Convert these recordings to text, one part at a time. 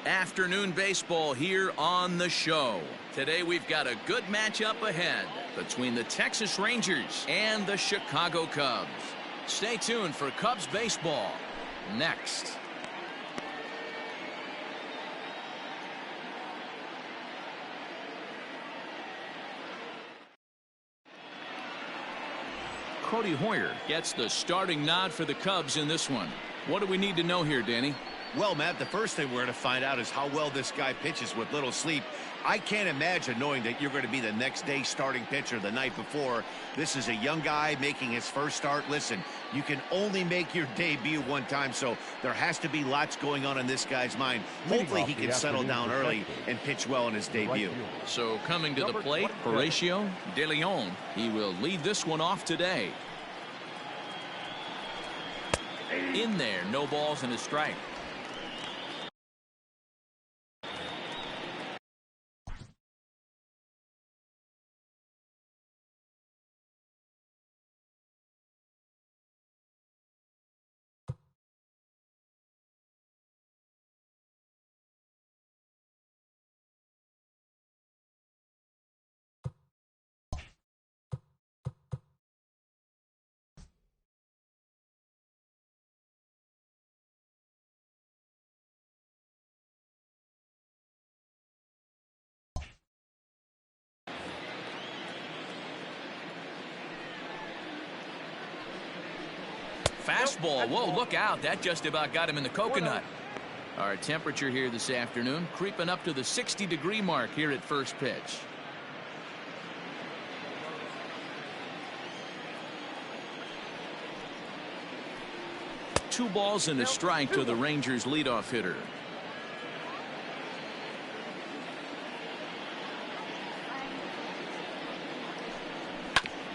Afternoon baseball here on the show. Today we've got a good matchup ahead between the Texas Rangers and the Chicago Cubs. Stay tuned for Cubs baseball next. Cody Hoyer gets the starting nod for the Cubs in this one. What do we need to know here, Danny? Well, Matt, the first thing we're going to find out is how well this guy pitches with little sleep. I can't imagine knowing that you're going to be the next day starting pitcher the night before. This is a young guy making his first start. Listen, you can only make your debut one time, so there has to be lots going on in this guy's mind. Hopefully he can settle down early and pitch well in his debut. So coming to the plate, Horatio De Leon. He will lead this one off today. In there, no balls and a strike. Fastball. Whoa, look out. That just about got him in the coconut. Our temperature here this afternoon creeping up to the 60-degree mark here at first pitch. Two balls and a strike to the Rangers leadoff hitter.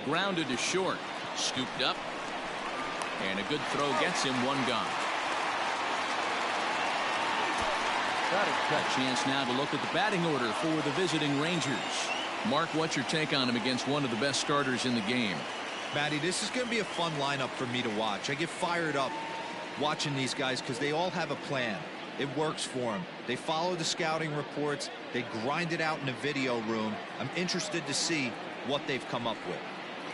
Grounded to short. Scooped up. And a good throw gets him one gone. A chance now to look at the batting order for the visiting Rangers. Mark, what's your take on him against one of the best starters in the game? Matty, this is going to be a fun lineup for me to watch. I get fired up watching these guys because they all have a plan. It works for them. They follow the scouting reports. They grind it out in the video room. I'm interested to see what they've come up with.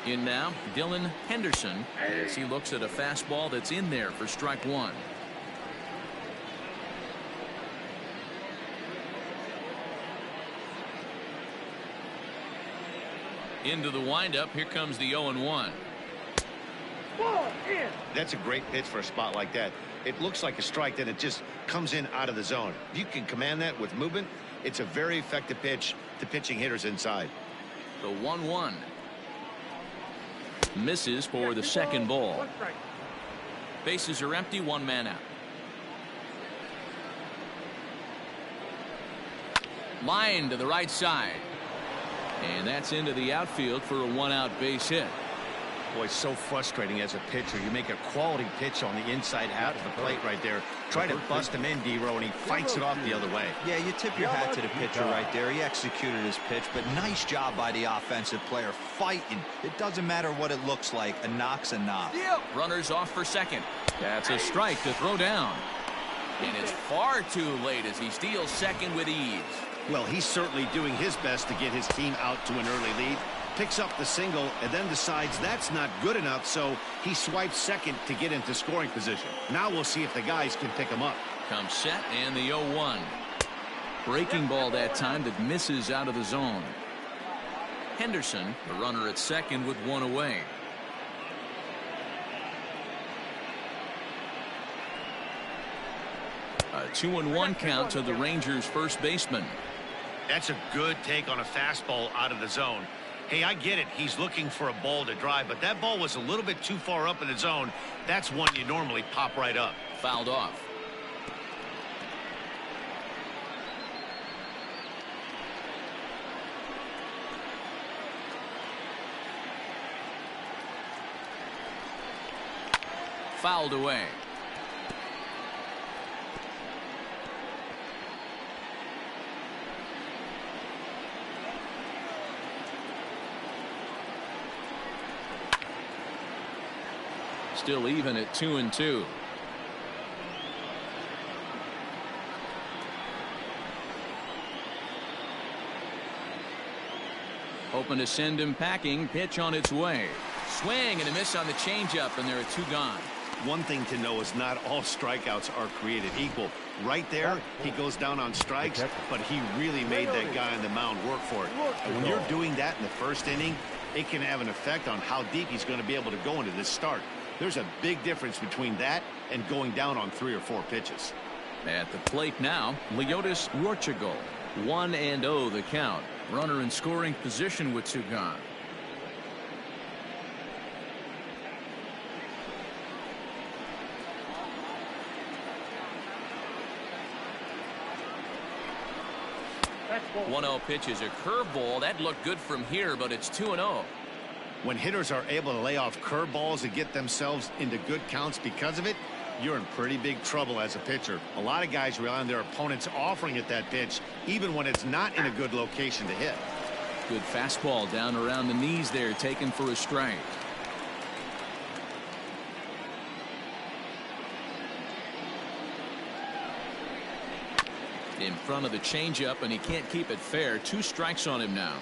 In now, Dylan Henderson, as he looks at a fastball that's in there for strike one. Into the windup, here comes the 0-1. That's a great pitch for a spot like that. It looks like a strike, that it just comes in out of the zone. If you can command that with movement, it's a very effective pitch to pitching hitters inside. The 1-1. Misses for the second ball. Bases are empty, one man out. Line to the right side. And that's into the outfield for a one-out base hit. Boy, it's so frustrating as a pitcher. You make a quality pitch on the inside half of the plate right there. Try to bust him in, D-Row, and he fights it off the other way. Yeah, you tip your hat to the pitcher right there. He executed his pitch, but nice job by the offensive player fighting. It doesn't matter what it looks like. A knock's a knock. Runners off for second. That's a strike to throw down. And it's far too late as he steals second with ease. Well, he's certainly doing his best to get his team out to an early lead. Picks up the single and then decides that's not good enough, so he swipes second to get into scoring position. Now we'll see if the guys can pick him up. Comes set and the 0-1. Breaking ball that time that misses out of the zone. Henderson, the runner at second with one away. A 2-1 count to the Rangers first baseman. That's a good take on a fastball out of the zone. Hey, I get it. He's looking for a ball to drive, but that ball was a little bit too far up in the zone. That's one you normally pop right up. Fouled off. Fouled away. Still even at 2-2. hoping to send him packing. Pitch on its way. Swing and a miss on the changeup, and there are 2 gone. One thing to know is not all strikeouts are created equal. Right there, he goes down on strikes, but he really made that guy on the mound work for it. And when you're doing that in the first inning, it can have an effect on how deep he's going to be able to go into this start. There's a big difference between that and going down on 3 or 4 pitches. At the plate now, Leotis Portugal. 1-0 the count. Runner in scoring position with 2 gone. One 1-0 pitch is a curveball. That looked good from here, but it's 2-0. When hitters are able to lay off curveballs and get themselves into good counts because of it, you're in pretty big trouble as a pitcher. A lot of guys rely on their opponents offering at that pitch, even when it's not in a good location to hit. Good fastball down around the knees there, taken for a strike. In front of the changeup, and he can't keep it fair. 2 strikes on him now.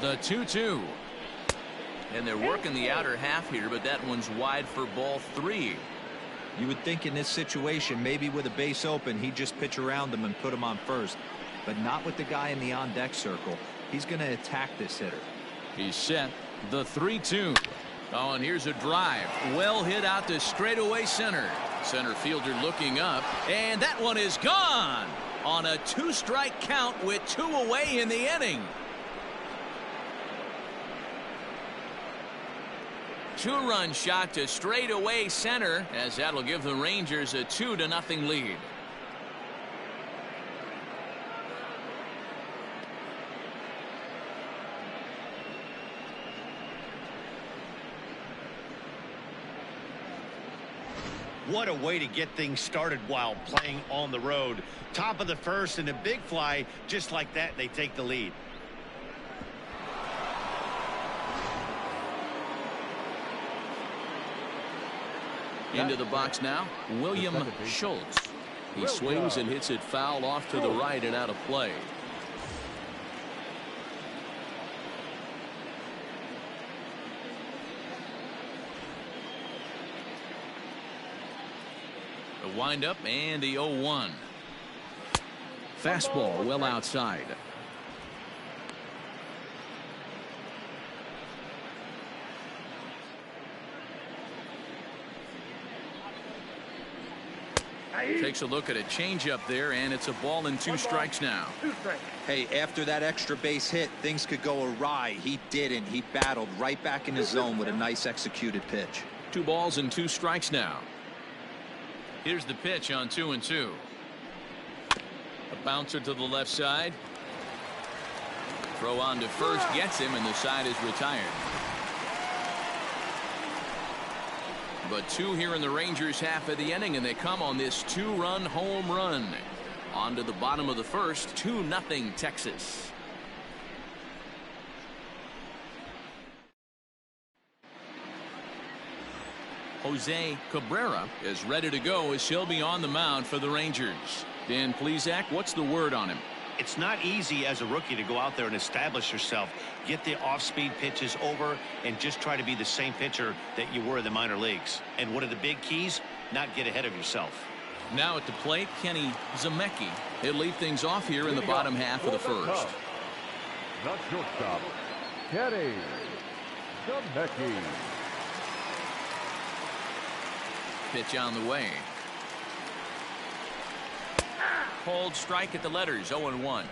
The 2-2. And they're working the outer half here, but that one's wide for ball 3. You would think in this situation, maybe with a base open, he'd just pitch around him and put him on first. But not with the guy in the on-deck circle. He's going to attack this hitter. He's set. The 3-2. Oh, and here's a drive. Well hit out to straightaway center. Center fielder looking up, and that one is gone on a 2-strike count with 2 away in the inning. 2-run shot to straightaway center, as that'll give the Rangers a 2-0 lead. What a way to get things started while playing on the road. Top of the first and a big fly. Just like that, they take the lead. Into the box now, William Schultz. He swings and hits it foul off to the right and out of play. The windup and the 0-1. Fastball well outside. Takes a look at a changeup there, and it's a ball and 2 strikes now. Hey, after that extra base hit, things could go awry. He didn't. He battled right back in his zone with a nice executed pitch. 2 balls and 2 strikes now. Here's the pitch on 2-2. A bouncer to the left side. Throw on to first, gets him, and the side is retired. But 2 here in the Rangers half of the inning, and they come on this 2-run home run. On to the bottom of the first, 2-0 Texas. Jose Cabrera is ready to go as he'll be on the mound for the Rangers. Dan Plesac, what's the word on him? It's not easy as a rookie to go out there and establish yourself, get the off-speed pitches over, and just try to be the same pitcher that you were in the minor leagues. And one of the big keys, not get ahead of yourself. Now at the plate, Kenny Zemecki. He'll lead things off here in the bottom half of the first. Not shortstop, Kenny Zemecki. Pitch on the way. Cold strike at the letters, 0-1.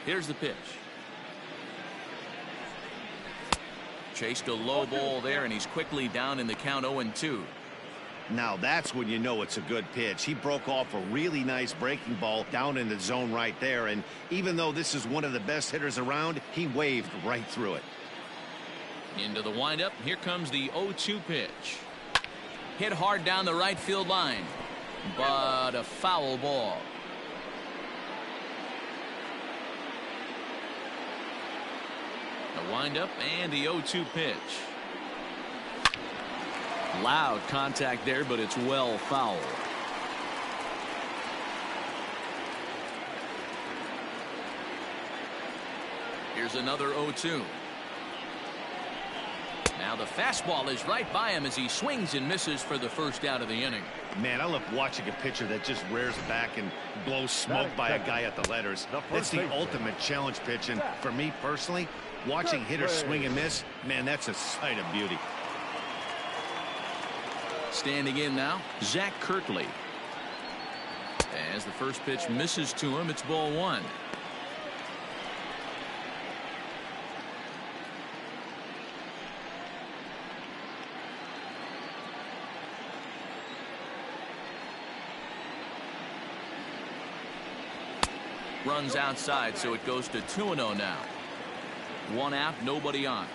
Here's the pitch. Chased a low ball there, and he's quickly down in the count 0-2. Now that's when you know it's a good pitch. He broke off a really nice breaking ball down in the zone right there, and even though this is one of the best hitters around, he waved right through it. Into the windup. Here comes the 0-2 pitch. Hit hard down the right field line, but a foul ball. The windup and the 0-2 pitch. Loud contact there, but it's well foul. Here's another 0-2. Now the fastball is right by him as he swings and misses for the first out of the inning. Man, I love watching a pitcher that just rears back and blows smoke by a guy at the letters. That's the ultimate challenge pitch, and for me personally, watching hitters swing and miss, man, that's a sight of beauty. Standing in now, Zach Kirtley. As the first pitch misses to him, it's ball one. Runs outside, so it goes to 2-0 now. One out, nobody on.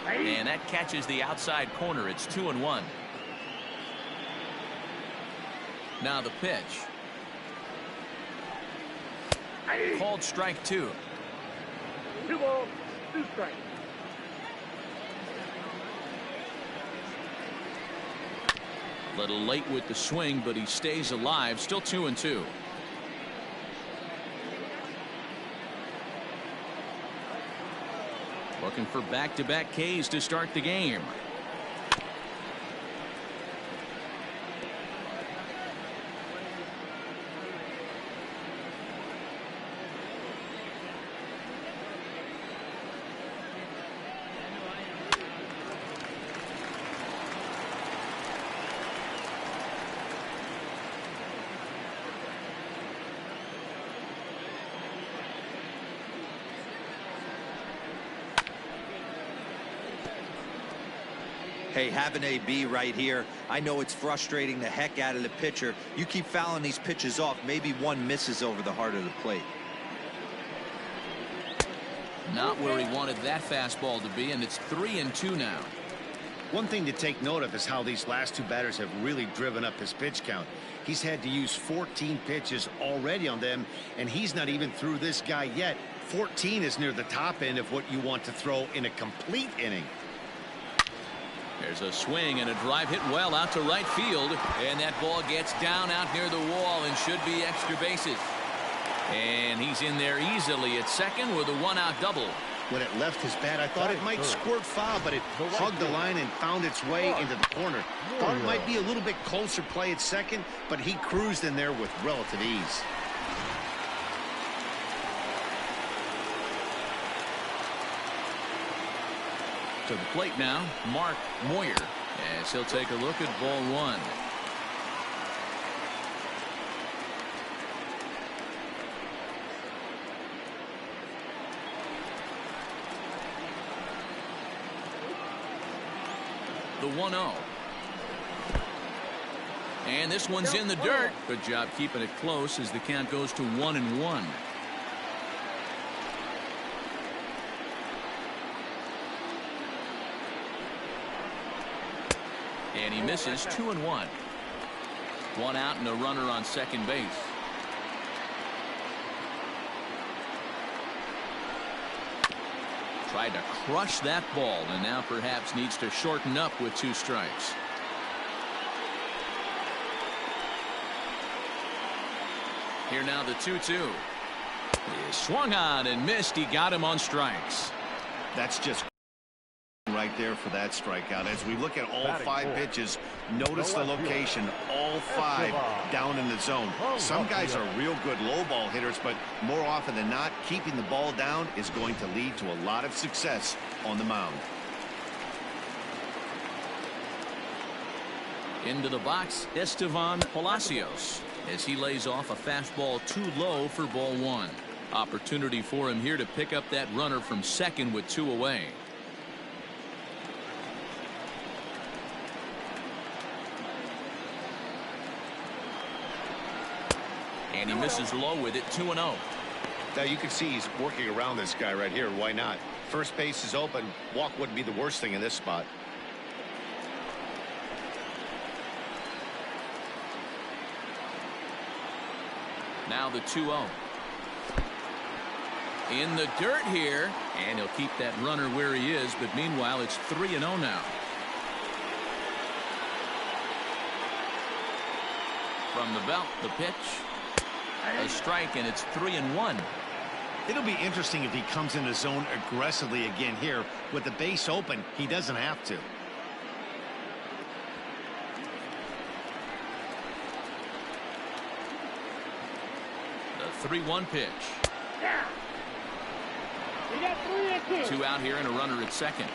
And that catches the outside corner. It's 2-1. Now the pitch. Called strike two. 2 balls, 2 strikes. Little late with the swing, but he stays alive. Still 2-2. Looking for back-to-back Ks to start the game. Hey, have an AB right here. I know it's frustrating the heck out of the pitcher. You keep fouling these pitches off, maybe one misses over the heart of the plate. Not where he wanted that fastball to be, and it's 3-2 now. One thing to take note of is how these last two batters have really driven up his pitch count. He's had to use 14 pitches already on them, and he's not even through this guy yet. 14 is near the top end of what you want to throw in a complete inning. There's a swing and a drive hit well out to right field, and that ball gets down out near the wall and should be extra bases. And he's in there easily at second with a one-out double. When it left his bat, I thought it might squirt foul, but it hugged the line and found its way into the corner. Thought it might be a little bit closer play at second, but he cruised in there with relative ease. To the plate now, Mark Moyer, as he'll take a look at ball one. The 1-0. And this one's in the dirt. Good job keeping it close as the count goes to 1-1. And he misses 2-1. One out and a runner on second base. Tried to crush that ball and now perhaps needs to shorten up with 2 strikes. Here now the 2-2. He swung on and missed. He got him on strikes. That's just right there for that strikeout. As we look at all 5 pitches, notice the location, all 5 down in the zone. Some guys are real good low ball hitters, but more often than not, keeping the ball down is going to lead to a lot of success on the mound. Into the box, Estevan Palacios, as he lays off a fastball too low for ball one. Opportunity for him here to pick up that runner from second with 2 away. And he misses low with it. 2-0. Now you can see he's working around this guy right here. Why not? First base is open. Walk wouldn't be the worst thing in this spot. Now the 2-0. In the dirt here, and he'll keep that runner where he is, but meanwhile it's 3-0 now. From the belt, the pitch. A strike, and it's 3-1. It'll be interesting if he comes in the zone aggressively again here. With the base open, he doesn't have to. The 3-1 pitch. Yeah. You got 3 and 2. 2 out here and a runner at second.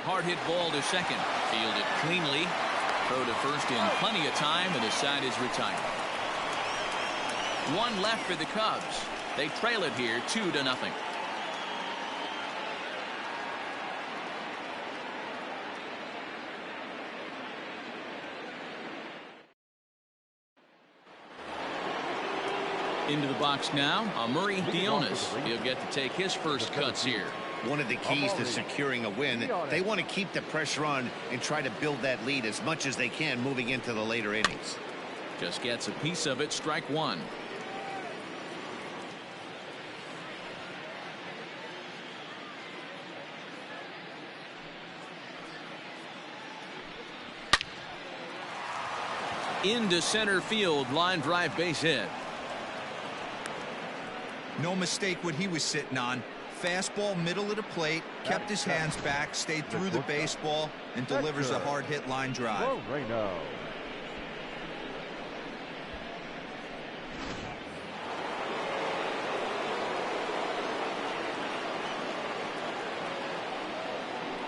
Hard hit ball to second. Fielded cleanly. Throw to first in plenty of time, and the side is retired. 1 left for the Cubs. They trail it here 2-0. Into the box now, Murray Dionis. He'll get to take his first cuts here. One of the keys to securing a win, they want to keep the pressure on and try to build that lead as much as they can moving into the later innings. Just gets a piece of it. Strike 1. Into center field, line drive, base hit. No mistake what he was sitting on. Fastball, middle of the plate, kept his hands back, stayed through the baseball, and delivers a hard hit line drive.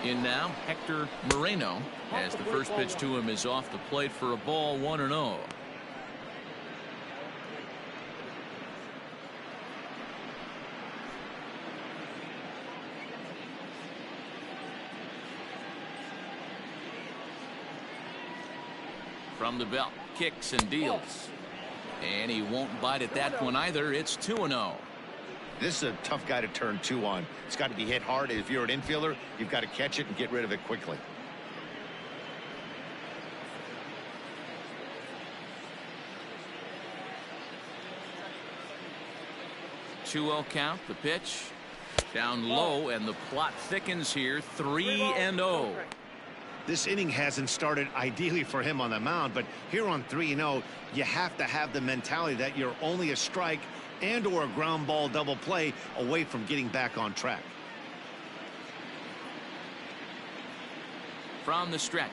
In now, Hector Moreno, as the first pitch to him is off the plate for a ball. 1-0. From the belt, kicks and deals. And he won't bite at that one either. It's 2-0. This is a tough guy to turn 2 on. It's got to be hit hard. If you're an infielder, you've got to catch it and get rid of it quickly. Two-0 count, the pitch. Down low, and the plot thickens here. 3-0. This inning hasn't started ideally for him on the mound, but here on 3-0, you have to have the mentality that you're only a strike and or a ground ball double play away from getting back on track. From the stretch.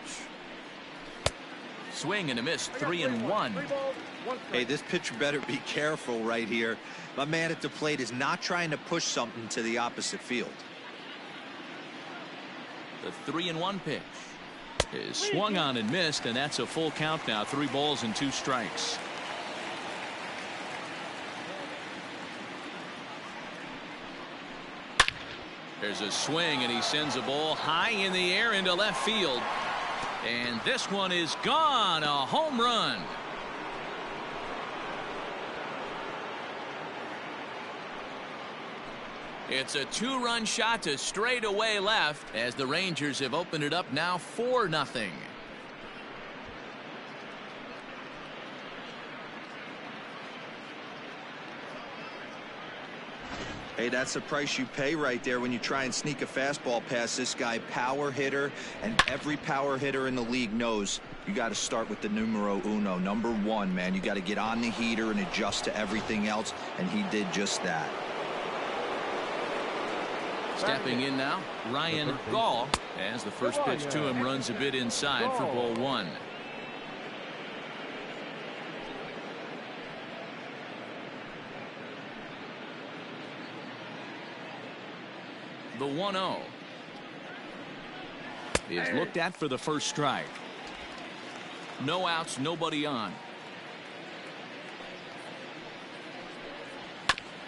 Swing and a miss. 3-1. Hey, this pitcher better be careful right here. My man at the plate is not trying to push something to the opposite field. The 3-1 pitch is swung on and missed, and that's a full count now. 3 balls and 2 strikes. There's a swing, and he sends a ball high in the air into left field. And this one is gone. A home run. It's a 2-run shot to straightaway left as the Rangers have opened it up now 4-0. Hey, that's the price you pay right there when you try and sneak a fastball past this guy. Power hitter, and every power hitter in the league knows you got to start with the numero uno, number 1, man. You got to get on the heater and adjust to everything else, and he did just that. Stepping in now, Ryan Gaul, as the first pitch to him runs a bit inside for ball 1. The 1-0 is looked at for the first strike. No outs, nobody on.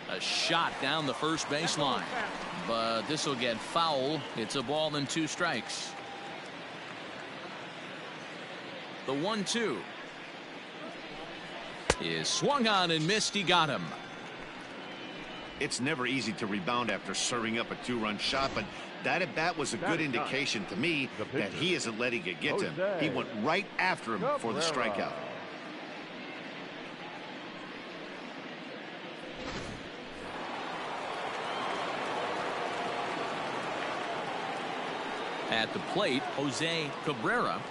A shot down the first baseline, but this will get foul. It's a ball and 2 strikes. The 1-2 is swung on and missed. He got him. It's never easy to rebound after serving up a 2-run shot, but that at bat was a good indication to me that he isn't letting it get to him. He went right after him for the strikeout. At the plate, Jose Cabrera,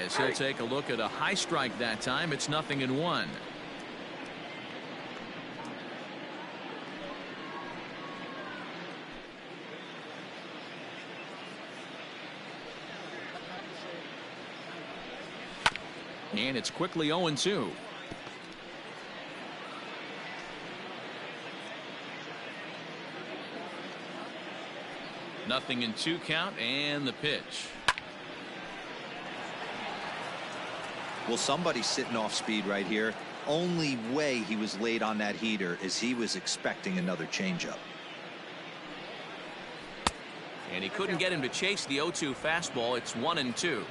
as he'll take a look at a high strike that time. It's 0-1. And it's quickly 0-2. Nothing in 2 count, and the pitch. Well, somebody's sitting off speed right here. Only way he was late on that heater is he was expecting another changeup. And he couldn't get him to chase the 0-2 fastball. It's 1-2.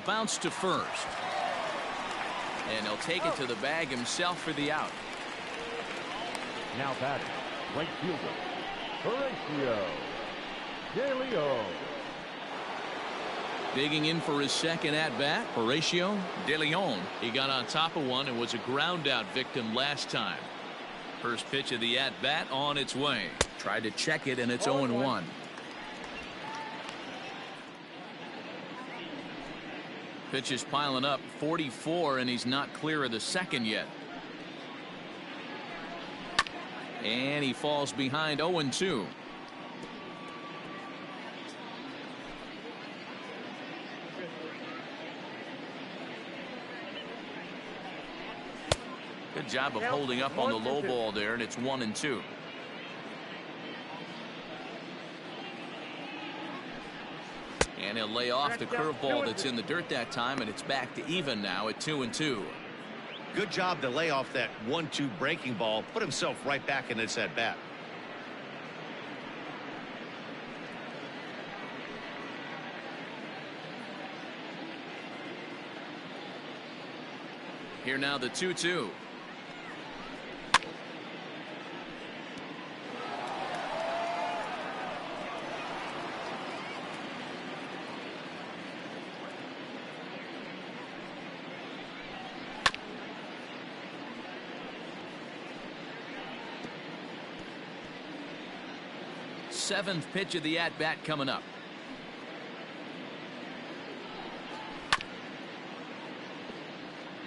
Bounce to first. And he'll take it to the bag himself for the out. Now batting, right fielder, Horatio De Leon. Digging in for his second at-bat, Horatio De Leon. He got on top of one and was a ground-out victim last time. First pitch of the at-bat on its way. Tried to check it, and it's 0-1. Pitch is piling up, 44, and he's not clear of the second yet. And he falls behind 0-2. Good job of holding up on the low ball there, and it's 1-2. And he'll lay off the curveball that's in the dirt that time, and it's back to even now at 2-2. Good job to lay off that 1-2 breaking ball, put himself right back in this at bat. Here now the 2-2. Seventh pitch of the at-bat coming up.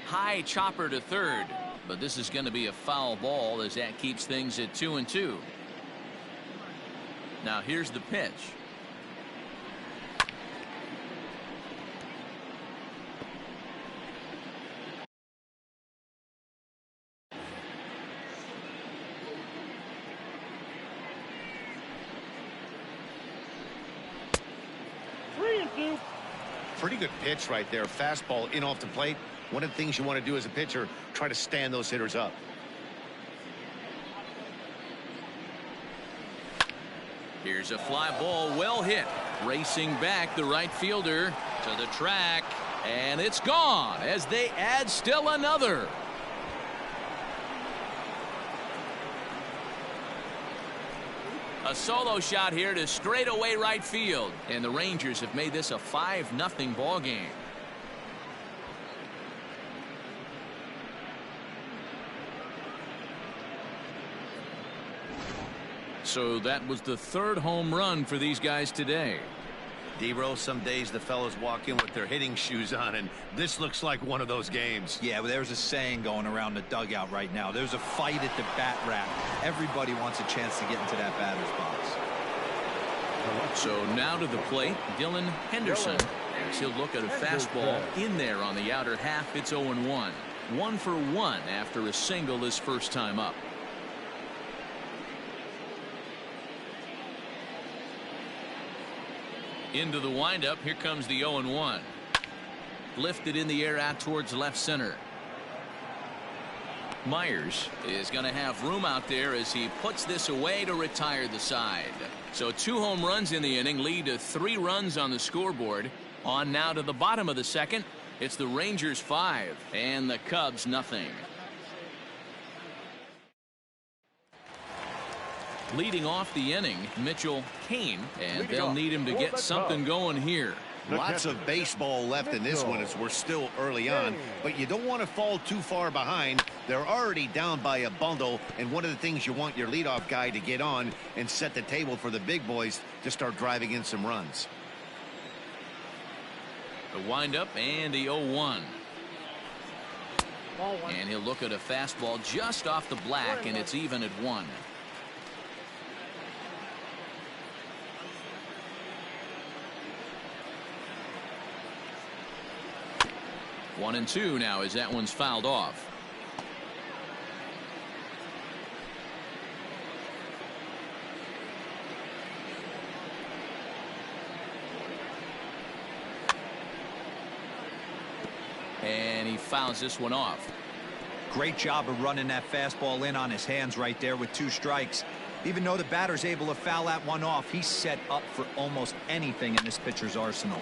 High chopper to third, but this is going to be a foul ball as that keeps things at 2-2. Now here's the pitch. Pretty good pitch right there. Fastball in off the plate. One of the things you want to do as a pitcher, try to stand those hitters up. Here's a fly ball, well hit. Racing back the right fielder to the track, and it's gone as they add still another. A solo shot here to straightaway right field, and the Rangers have made this a 5-0 ball game. So that was the third home run for these guys today. D-Row, some days the fellas walk in with their hitting shoes on, and this looks like one of those games. Yeah, well, there's a saying going around the dugout right now. There's a fight at the bat rack. Everybody wants a chance to get into that batter's box. So now to the plate, Dylan Henderson. As he'll look at a fastball in there on the outer half. It's 0-1. 1 for 1 after a single his first time up. Into the windup. Here comes the 0-1. Lifted in the air out towards left center. Myers is going to have room out there as he puts this away to retire the side. So 2 home runs in the inning lead to 3 runs on the scoreboard. On now to the bottom of the second. It's the Rangers 5 and the Cubs nothing. Leading off the inning, Mitchell Kane, and they'll need him to get something going here. Lots of baseball left in this one as we're still early on, but you don't want to fall too far behind. They're already down by a bundle, and one of the things you want your leadoff guy to get on and set the table for the big boys to start driving in some runs. The windup and the 0-1. And he'll look at a fastball just off the black, and it's even at 1. 1-2 now as that one's fouled off. And he fouls this one off. Great job of running that fastball in on his hands right there with 2 strikes. Even though the batter's able to foul that one off, he's set up for almost anything in this pitcher's arsenal.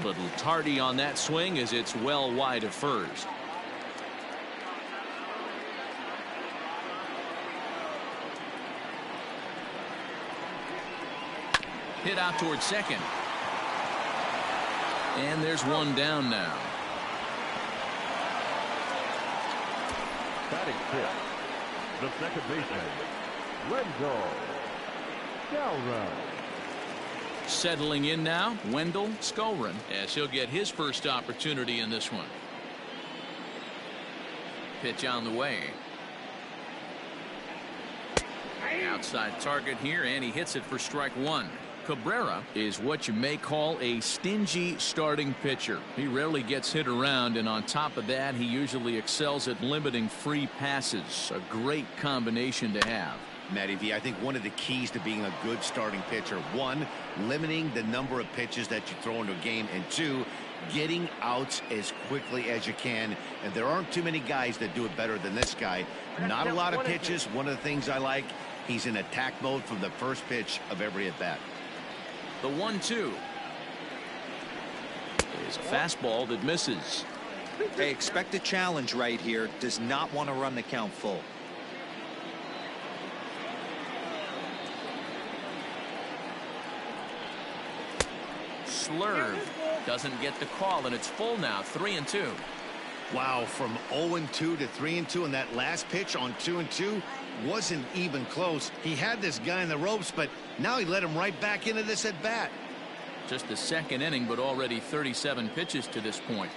Little tardy on that swing as it's well wide of first. Hit out towards second. And there's one down now. Batting fifth, the second baseman, Wendell. Settling in now, Wendell Sssooo, as he'll get his first opportunity in this one. Pitch on the way. Outside target here, and he hits it for strike 1. Cabrera is what you may call a stingy starting pitcher. He rarely gets hit around, and on top of that, he usually excels at limiting free passes. A great combination to have. Matty V, I think one of the keys to being a good starting pitcher, 1, limiting the number of pitches that you throw into a game, and 2, getting outs as quickly as you can. And there aren't too many guys that do it better than this guy. Not a lot of pitches. One of the things I like, he's in attack mode from the first pitch of every at bat. The 1-2 is a fastball that misses. They expect a challenge right here. Does not want to run the count full. Slurve doesn't get the call, and it's full now. 3-2. Wow, from 0-2 to 3-2, and that last pitch on 2-2 wasn't even close. He had this guy in the ropes, but now he let him right back into this at bat. Just the second inning, but already 37 pitches to this point.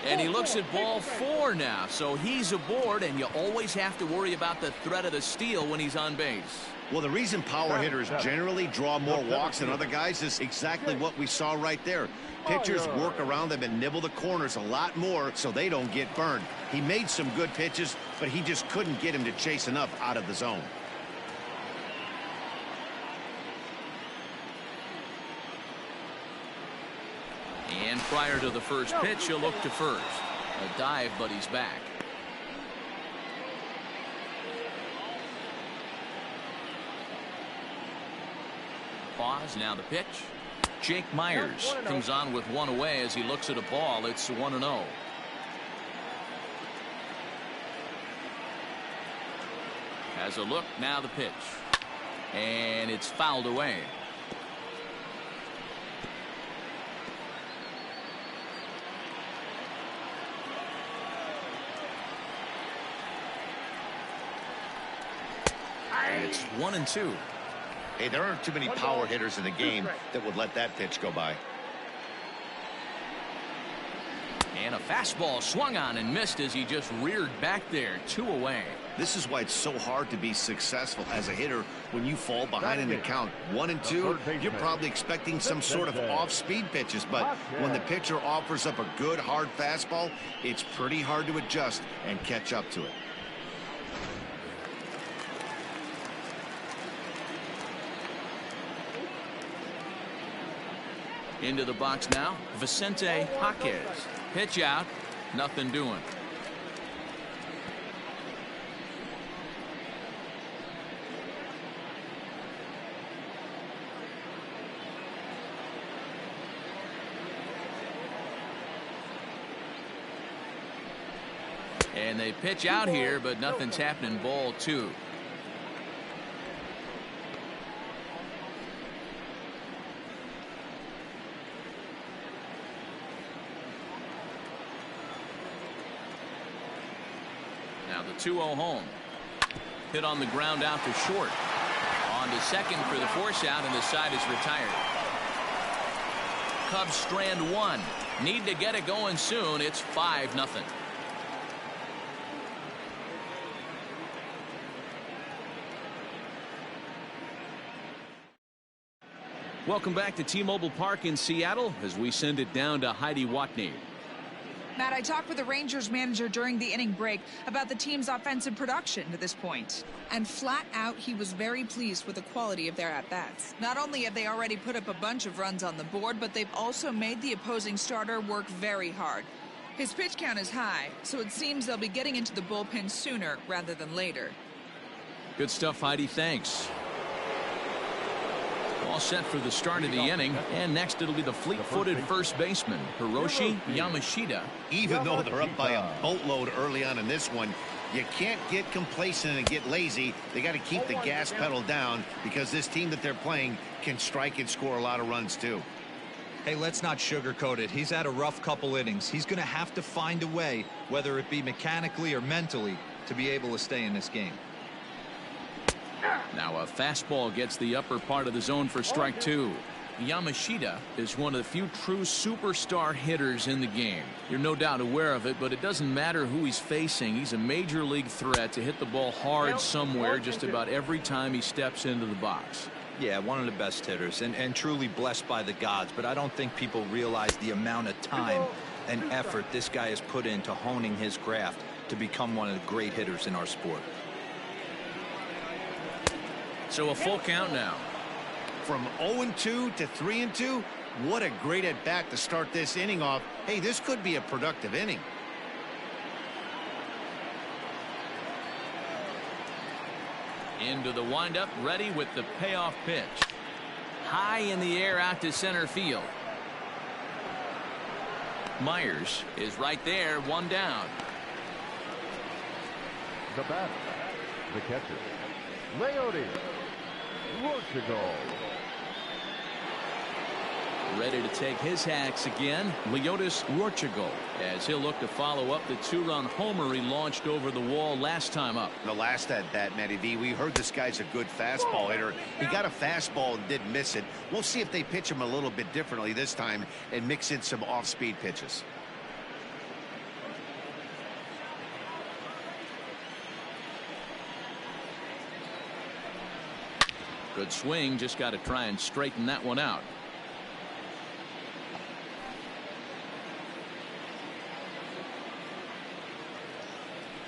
And he looks at ball 4 now, so he's aboard, and you always have to worry about the threat of the steal when he's on base. Well, the reason power hitters generally draw more walks than other guys is exactly what we saw right there. Pitchers work around them and nibble the corners a lot more so they don't get burned. He made some good pitches, but he just couldn't get him to chase enough out of the zone. And prior to the first pitch, he'll look to first. A dive, but he's back. Pause, now the pitch. Jake Myers comes on with one away as he looks at a ball. It's 1-0. Has a look, now the pitch. And it's fouled away. And it's 1-2. Hey, there aren't too many power hitters in the game that would let that pitch go by. And a fastball swung on and missed as he just reared back there. 2 away. This is why it's so hard to be successful as a hitter when you fall behind in the count. 1-2, you're probably expecting some sort of off-speed pitches, but when the pitcher offers up a good hard fastball, it's pretty hard to adjust and catch up to it. Into the box now, Vicente Jaquez. Pitch out, nothing doing. And they pitch out here, but nothing's happening. Ball 2. Now the 2-0 home. Hit on the ground out to short. On to second for the force out, and the side is retired. Cubs strand 1. Need to get it going soon. It's 5-0. Welcome back to T-Mobile Park in Seattle as we send it down to Heidi Watney. Matt, I talked with the Rangers manager during the inning break about the team's offensive production to this point. And flat out, he was very pleased with the quality of their at-bats. Not only have they already put up a bunch of runs on the board, but they've also made the opposing starter work very hard. His pitch count is high, so it seems they'll be getting into the bullpen sooner rather than later. Good stuff, Heidi. Thanks. All set for the start of the inning, and next it'll be the fleet-footed first baseman, Hiroshi Yamashita. Even though they're up by a boatload early on in this one, you can't get complacent and get lazy. They got to keep the gas pedal down because this team that they're playing can strike and score a lot of runs too. Hey, let's not sugarcoat it. He's had a rough couple innings. He's going to have to find a way, whether it be mechanically or mentally, to be able to stay in this game. Now a fastball gets the upper part of the zone for strike 2. Yamashita is one of the few true superstar hitters in the game. You're no doubt aware of it, but it doesn't matter who he's facing. He's a major league threat to hit the ball hard somewhere just about every time he steps into the box. Yeah, one of the best hitters and truly blessed by the gods, but I don't think people realize the amount of time and effort this guy has put into honing his craft to become one of the great hitters in our sport. So a full count now. From 0-2 to 3-2, what a great at bat to start this inning off. Hey, this could be a productive inning. Into the windup, ready with the payoff pitch. High in the air out to center field. Myers is right there, one down. The batter, the catcher, Leody Portugal. Ready to take his hacks again, Leotis Portugal, as he'll look to follow up the 2-run homer he launched over the wall last time up. The last at bat, Matty V, we heard this guy's a good fastball hitter. He got a fastball and didn't miss it. We'll see if they pitch him a little bit differently this time and mix in some off-speed pitches. Good swing, just got to try and straighten that one out.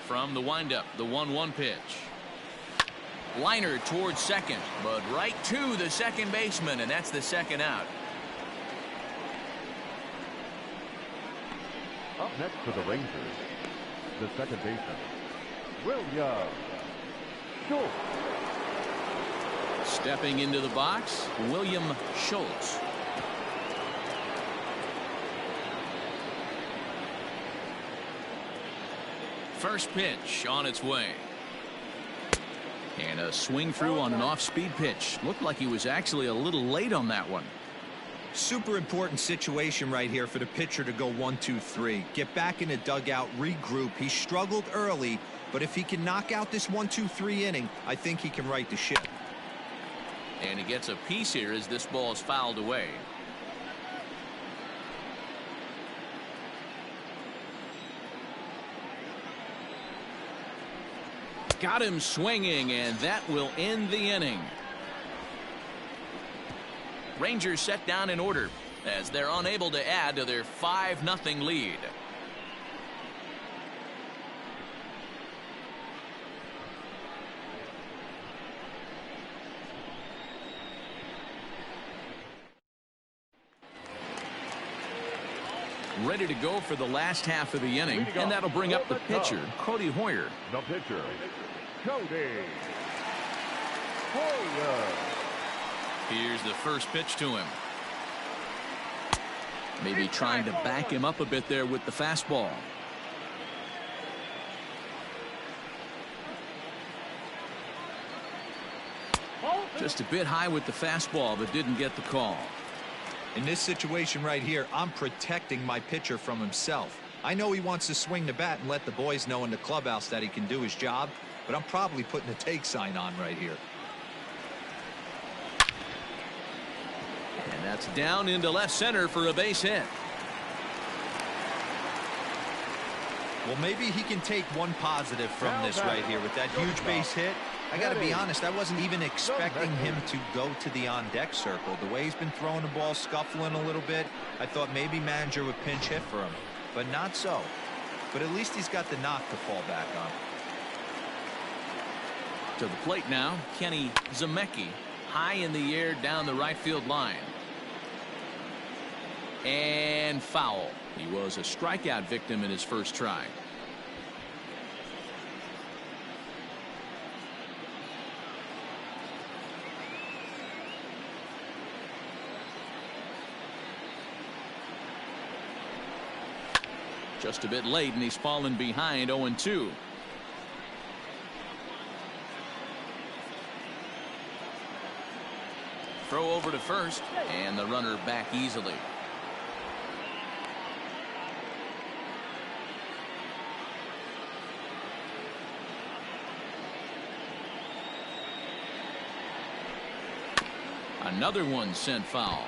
From the windup, the 1-1 pitch. Liner towards second, but right to the second baseman, and that's the second out. Up next for the Rangers, the second baseman, William Schultz. Stepping into the box, William Schultz. First pitch on its way. And a swing through on an off-speed pitch. Looked like he was actually a little late on that one. Super important situation right here for the pitcher to go 1-2-3. Get back in the dugout, regroup. He struggled early, but if he can knock out this 1-2-3 inning, I think he can right the ship. And he gets a piece here as this ball is fouled away. Got him swinging, and that will end the inning. Rangers set down in order as they're unable to add to their 5-0 lead. ready to go for the last half of the inning, and that'll bring up the pitcher, Cody Hoyer. The pitcher, Cody Hoyer. Here's the first pitch to him. Maybe trying to back him up a bit there with the fastball. Just a bit high with the fastball, but didn't get the call. In this situation right here, I'm protecting my pitcher from himself. I know he wants to swing the bat and let the boys know in the clubhouse that he can do his job, but I'm probably putting a take sign on right here. And that's down into left center for a base hit. Well, maybe he can take one positive from this right here with that huge base hit. I got to be honest, I wasn't even expecting him to go to the on-deck circle. The way he's been throwing the ball, scuffling a little bit, I thought maybe manager would pinch hit for him, but not so. But at least he's got the knock to fall back on. To the plate now, Kenny Zemecki, high in the air down the right field line. And foul. He was a strikeout victim in his first try. Just a bit late, and he's fallen behind 0-2. Throw over to first, and the runner back easily. Another one sent foul.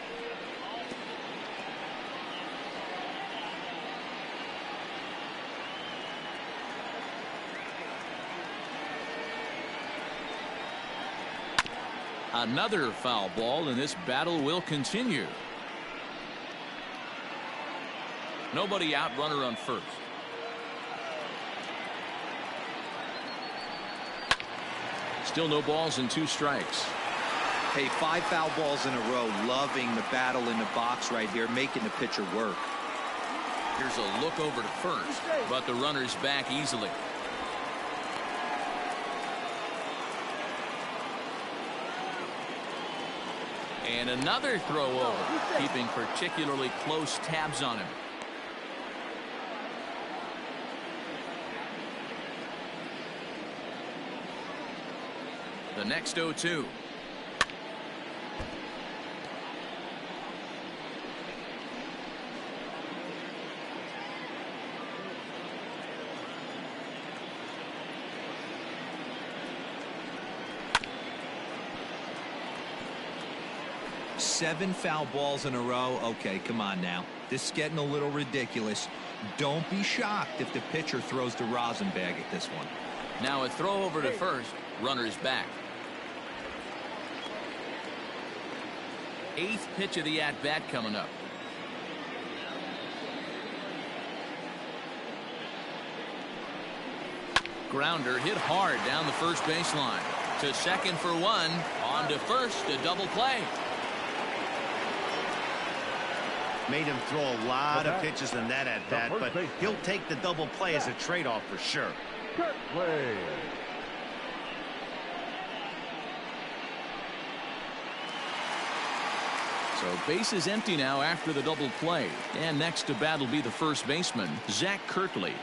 Another foul ball, and this battle will continue. Nobody out, runner on first. Still no balls and 2 strikes. Hey, 5 foul balls in a row. Loving the battle in the box right here, making the pitcher work. Here's a look over to first, but the runner's back easily. And another throw over, keeping particularly close tabs on him. The next 0-2. Seven foul balls in a row. Okay, come on now. This is getting a little ridiculous. Don't be shocked if the pitcher throws the rosin bag at this one. Now a throw over to first. Runner's back. 8th pitch of the at-bat coming up. Grounder hit hard down the first baseline. To second for 1. On to first, a double play. Made him throw a lot of pitches in that at-bat, but he'll take the double play as a trade-off for sure. Good play. So base is empty now after the double play. And next to bat will be the first baseman, Zach Kirtley.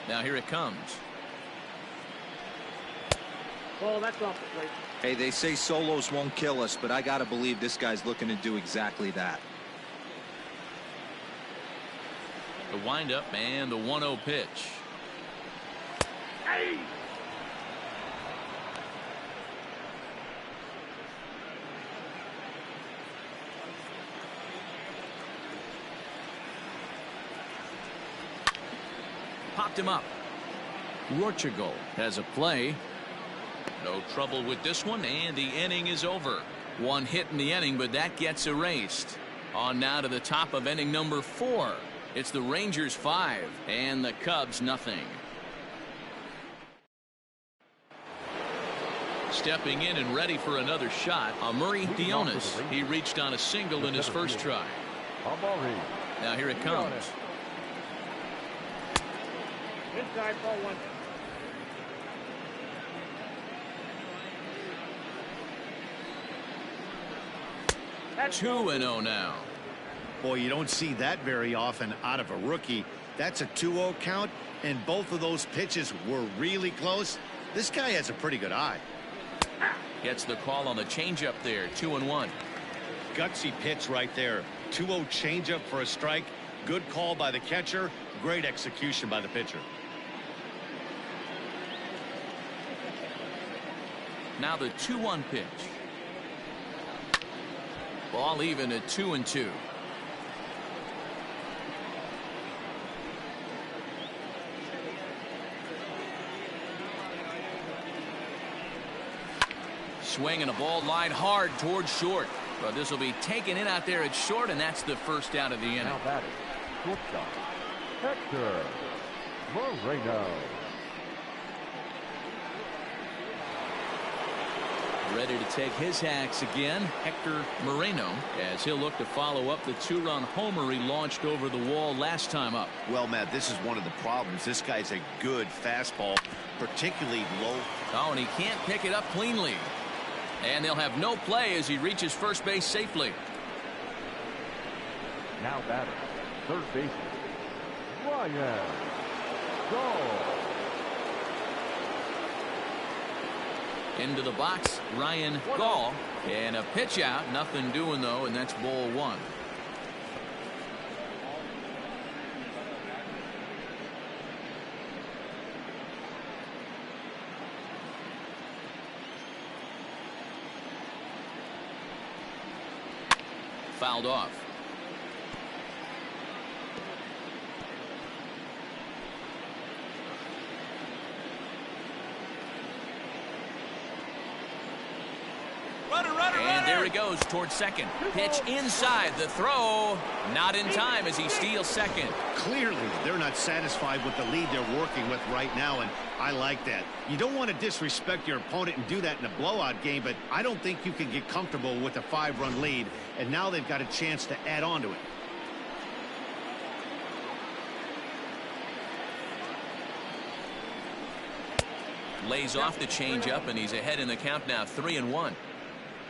Now here it comes. Well, that's off the plate. Hey, they say solos won't kill us, but I got to believe this guy's looking to do exactly that. The windup and the 1-0 pitch. Hey! Popped him up. Portugal has a play. No trouble with this one, and the inning is over. 1 hit in the inning, but that gets erased. On now to the top of inning number 4. It's the Rangers 5 and the Cubs nothing. Stepping in and ready for another shot, Amuri Dionis. He reached on a single in his first try. Now here it comes. Inside ball 1. 2-0 now. Boy, you don't see that very often out of a rookie. That's a 2-0 count, and both of those pitches were really close. This guy has a pretty good eye. Gets the call on the changeup there. 2-1. Gutsy pitch right there. 2-0 changeup for a strike. Good call by the catcher. Great execution by the pitcher. Now the 2-1 pitch. Ball even at 2-2. Swing and a ball line hard towards short. But this will be taken in out there at short, and that's the first out of the inning. Now batting, shortstop, Hector Moreno. Ready to take his hacks again, Hector Moreno, as he'll look to follow up the 2-run homer he launched over the wall last time up. Well, Matt, this is one of the problems. This guy's a good fastball, particularly low. Oh, and he can't pick it up cleanly. And they'll have no play as he reaches first base safely. Now batting, third baseman, Ryan Gaurantee. Into the box, Ryan Gaurantee, and a pitch out. Nothing doing, though, and that's ball 1. Fouled off. And there he goes towards second. Pitch inside. The throw not in time as he steals second. Clearly, they're not satisfied with the lead they're working with right now, and I like that. You don't want to disrespect your opponent and do that in a blowout game, but I don't think you can get comfortable with a 5-run lead, and now they've got a chance to add on to it. Lays off the changeup, and he's ahead in the count now, 3-1.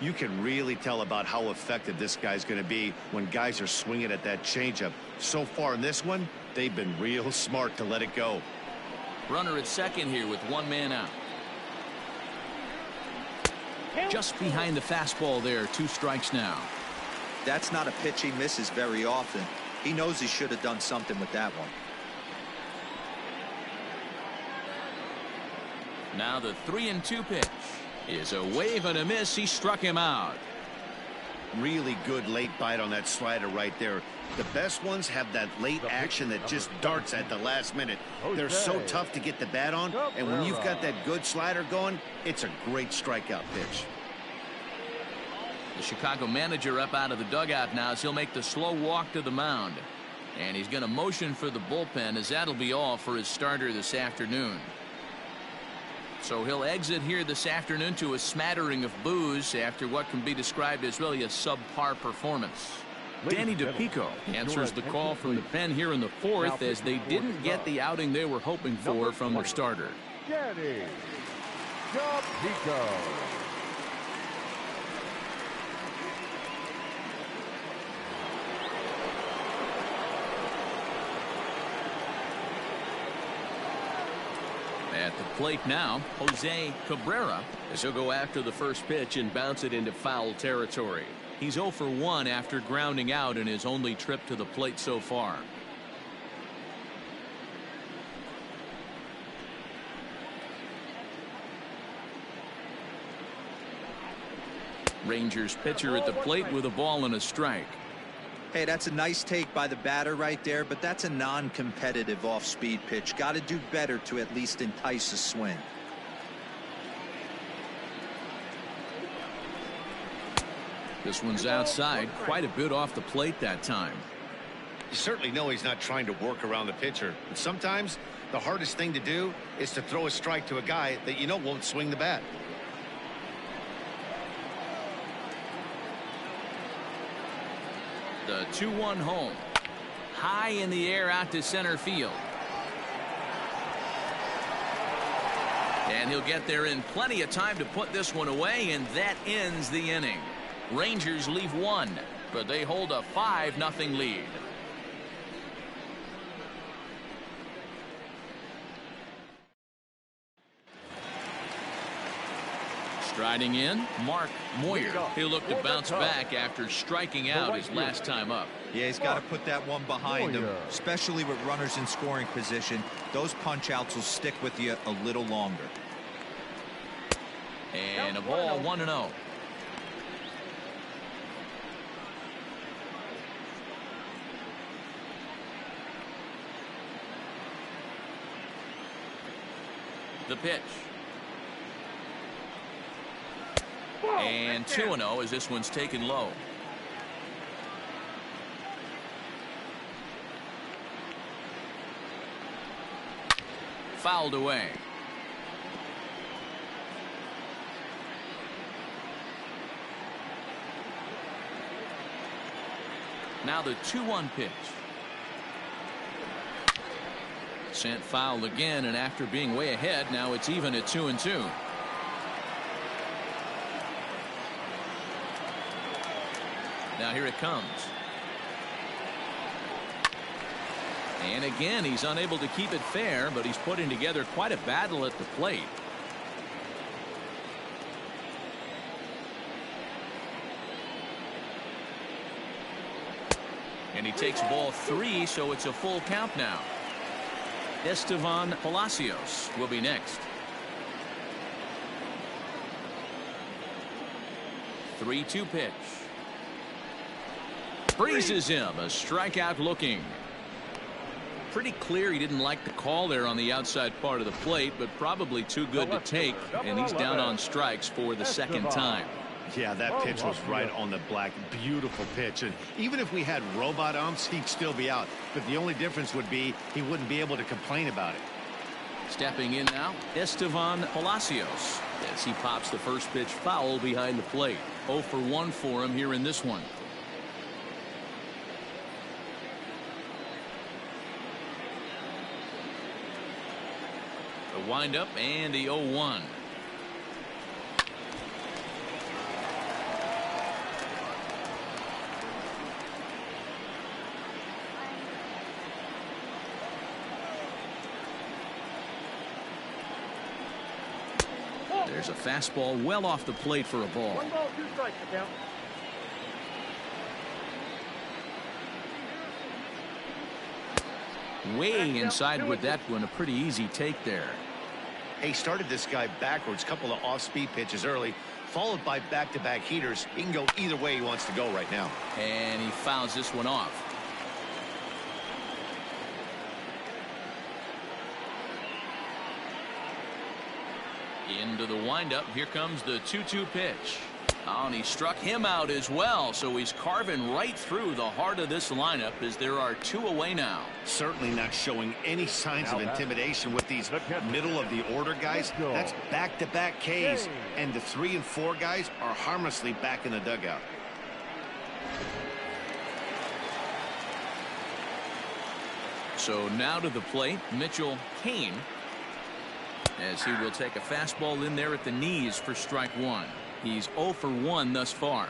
You can really tell about how effective this guy's going to be when guys are swinging at that changeup. So far in this one, they've been real smart to let it go. Runner at second here with 1 man out. Just behind the fastball there, 2 strikes now. That's not a pitch he misses very often. He knows he should have done something with that one. Now the 3-2 pitch is a wave and a miss. He struck him out. Really good late bite on that slider right there. The best ones have that late action that just darts at the last minute. They're so tough to get the bat on, and when you've got that good slider going, it's a great strikeout pitch. The Chicago manager up out of the dugout now as he'll make the slow walk to the mound. And he's going to motion for the bullpen as that'll be all for his starter this afternoon. So he'll exit here this afternoon to a smattering of boos after what can be described as really a subpar performance. Danny DePico answers the call from the pen here in the 4th as they didn't get the outing they were hoping for from their starter. Danny DePico. At the plate now, Jose Cabrera, as he'll go after the first pitch and bounce it into foul territory. He's 0 for 1 after grounding out in his only trip to the plate so far. Rangers pitcher at the plate with a ball and a strike. Hey, that's a nice take by the batter right there, but that's a non-competitive off-speed pitch. Got to do better to at least entice a swing. This one's outside, quite a bit off the plate that time. You certainly know he's not trying to work around the pitcher, but sometimes the hardest thing to do is to throw a strike to a guy that you know won't swing the bat. The 2-1 home. High in the air out to center field. And he'll get there in plenty of time to put this one away, and that ends the inning. Rangers leave one, but they hold a 5-0 lead. Striding in, Mark Moyer. He'll look to bounce back after striking out his last time up. Yeah, he's got to put that one behind him, especially with runners in scoring position. Those punch outs will stick with you a little longer. And a ball, 1-0. The pitch. And 2-0 as this one's taken low. Fouled away. Now the 2-1 pitch. Sent foul again, and after being way ahead, now it's even at 2-2. Now here it comes. And again, he's unable to keep it fair, but he's putting together quite a battle at the plate. And he takes ball 3, so it's a full count now. Estevan Palacios will be next. 3-2 pitch. Freezes him. A strikeout looking. Pretty clear he didn't like the call there on the outside part of the plate, but probably too good to take, and he's down on strikes for the second time. Yeah, that pitch was right on the black. Beautiful pitch. And even if we had robot umps, he'd still be out. But the only difference would be he wouldn't be able to complain about it. Stepping in now, Estevan Palacios, as he pops the first pitch foul behind the plate. 0 for 1 for him here in this one. The windup and the 0-1. There's a fastball well off the plate for a ball. 1 ball, 2 strikes, count. Way inside with that one. A pretty easy take there. He started this guy backwards. Couple of off-speed pitches early, followed by back-to-back heaters. He can go either way he wants to go right now. And he fouls this one off. Into the windup. Here comes the 2-2 pitch. Oh, and he struck him out as well, so he's carving right through the heart of this lineup as there are 2 away now. Certainly not showing any signs of intimidation with these middle of the order guys. That's back-to-back Ks, and the 3 and 4 guys are harmlessly back in the dugout. So now to the plate, Mitchell Kane, as he will take a fastball in there at the knees for strike 1. He's 0 for 1 thus far.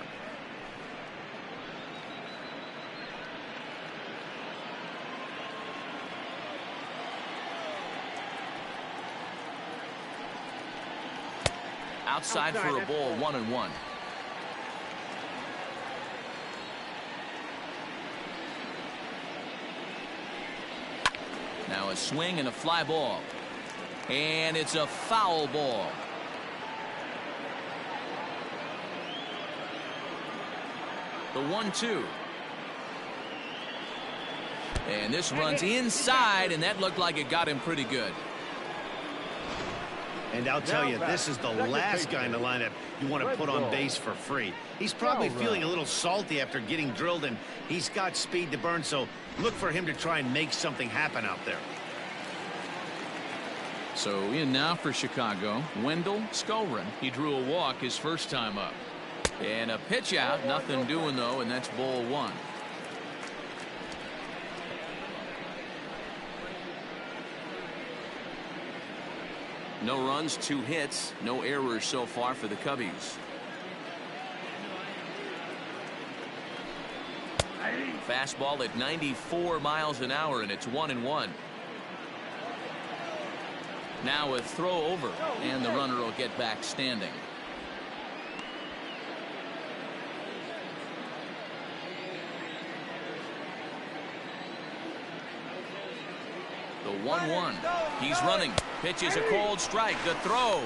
Outside for a ball, 1-1. Now a swing and a fly ball. And it's a foul ball. The 1-2. And this runs inside, and that looked like it got him pretty good. And I'll tell you, this is the last guy in the lineup you want to put on base for free. He's probably feeling a little salty after getting drilled, and he's got speed to burn, so look for him to try and make something happen out there. So in now for Chicago, Wendell Skolrin. He drew a walk his first time up. And a pitch out, nothing doing though, and that's ball 1. No runs, 2 hits, no errors so far for the Cubbies. Fastball at 94 miles an hour, and it's 1-1. Now a throw over, and the runner will get back standing. The 1-1. He's running. Pitch is a cold strike. The throw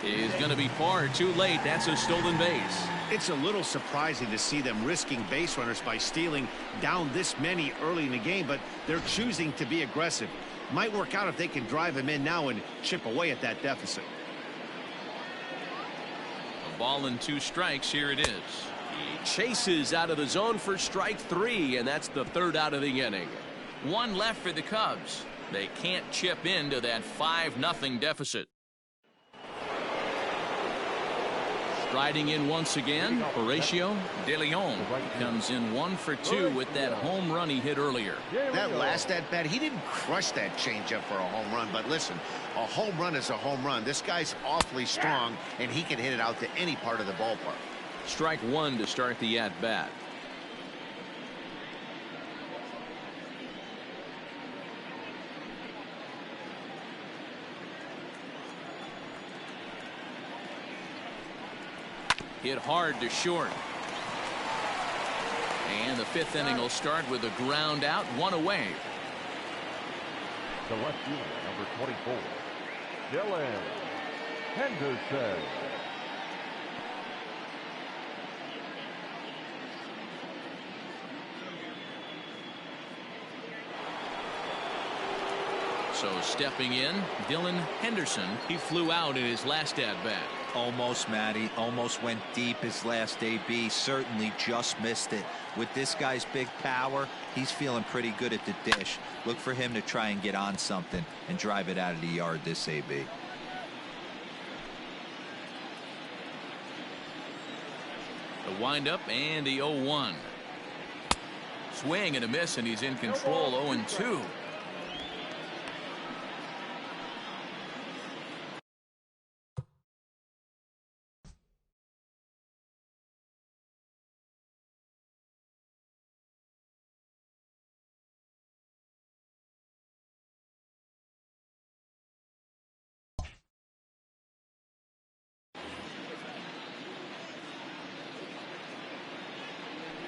is going to be far too late. That's a stolen base. It's a little surprising to see them risking base runners by stealing down this many early in the game, but they're choosing to be aggressive. Might work out if they can drive him in now and chip away at that deficit. A ball and 2 strikes. Here it is. He chases out of the zone for strike 3, and that's the 3rd out of the inning. 1 left for the Cubs. They can't chip into that 5-0 deficit. Striding in once again, Horatio De Leon comes in 1 for 2 with that home run he hit earlier. That last at-bat, he didn't crush that changeup for a home run, but listen, a home run is a home run. This guy's awfully strong, and he can hit it out to any part of the ballpark. Strike 1 to start the at-bat. Hit hard to short. And the 5th inning will start with a ground out, 1 away. The left fielder, number 24, Dylan Henderson. So stepping in, Dylan Henderson. He flew out in his last at-bat. Almost, Matty. Almost went deep his last AB. Certainly just missed it. With this guy's big power, he's feeling pretty good at the dish. Look for him to try and get on something and drive it out of the yard this AB. The windup and the 0-1. Swing and a miss, and he's in control. 0-2.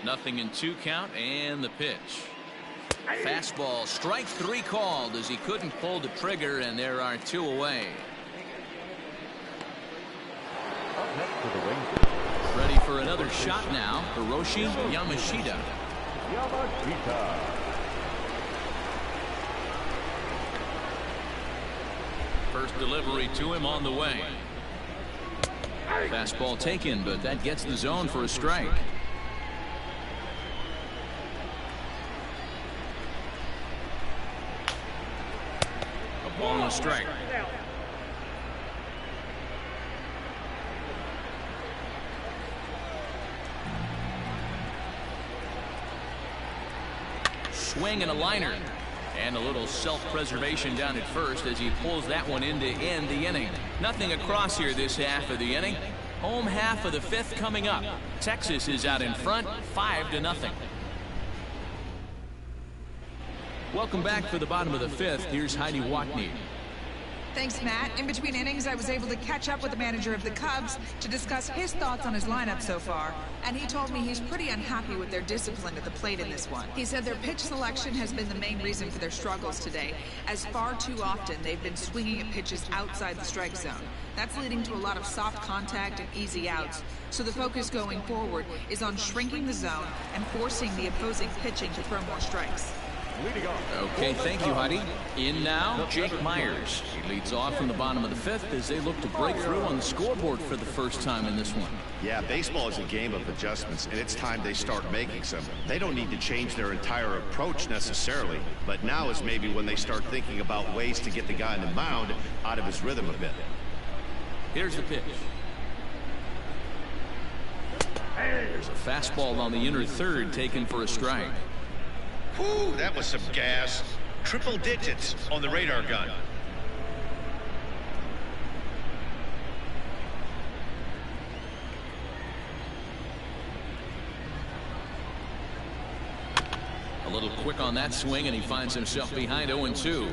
Nothing in 2 count, and the pitch. Fastball, strike 3 called as he couldn't pull the trigger, and there are 2 away. Up next for the Rangers. Ready for another shot now, Hiroshi Yamashita. Yamashita. First delivery to him on the way. Fastball taken, but that gets the zone for a strike. A ball and a strike. Swing and a liner. And a little self-preservation down at first as he pulls that one in to end the inning. Nothing across here this half of the inning. Home half of the 5th coming up. Texas is out in front, 5-0. Welcome back for the bottom of the 5th. Here's Heidi Watney. Thanks, Matt. In between innings, I was able to catch up with the manager of the Cubs to discuss his thoughts on his lineup so far. And he told me he's pretty unhappy with their discipline at the plate in this one. He said their pitch selection has been the main reason for their struggles today, as far too often they've been swinging at pitches outside the strike zone. That's leading to a lot of soft contact and easy outs. So the focus going forward is on shrinking the zone and forcing the opposing pitching to throw more strikes. Okay, thank you, Heidi. In now, Jake Myers. He leads off from the bottom of the 5th as they look to break through on the scoreboard for the first time in this one. Yeah, baseball is a game of adjustments, and it's time they start making some. They don't need to change their entire approach necessarily, but now is maybe when they start thinking about ways to get the guy on the mound out of his rhythm a bit. Here's the pitch. There's a fastball on the inner 3rd taken for a strike. Whew, that was some gas. Triple digits on the radar gun. quick on that swing, and he finds himself behind 0-2.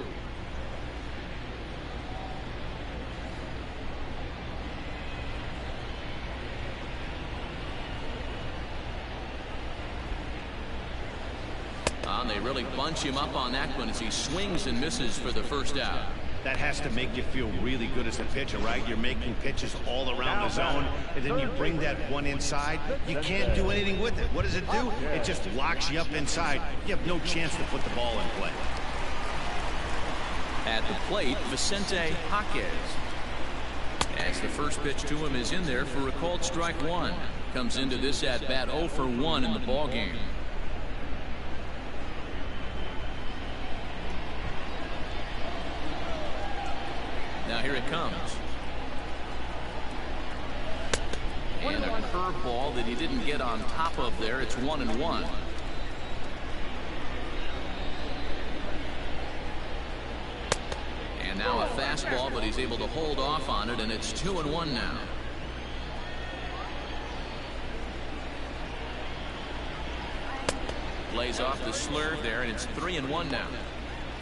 They really bunch him up on that one as he swings and misses for the first out. That has to make you feel really good as a pitcher, right? You're making pitches all around the zone, and then you bring that one inside. You can't do anything with it. What does it do? It just locks you up inside. You have no chance to put the ball in play. At the plate, Vicente Jaquez. As the first pitch to him is in there for a called strike one. Comes into this at bat 0 for 1 in the ball game. Now here it comes. And a curveball that he didn't get on top of there. It's 1-1. And now a fastball, but he's able to hold off on it, and it's 2-1 now. Plays off the slurve there, and it's 3-1 now.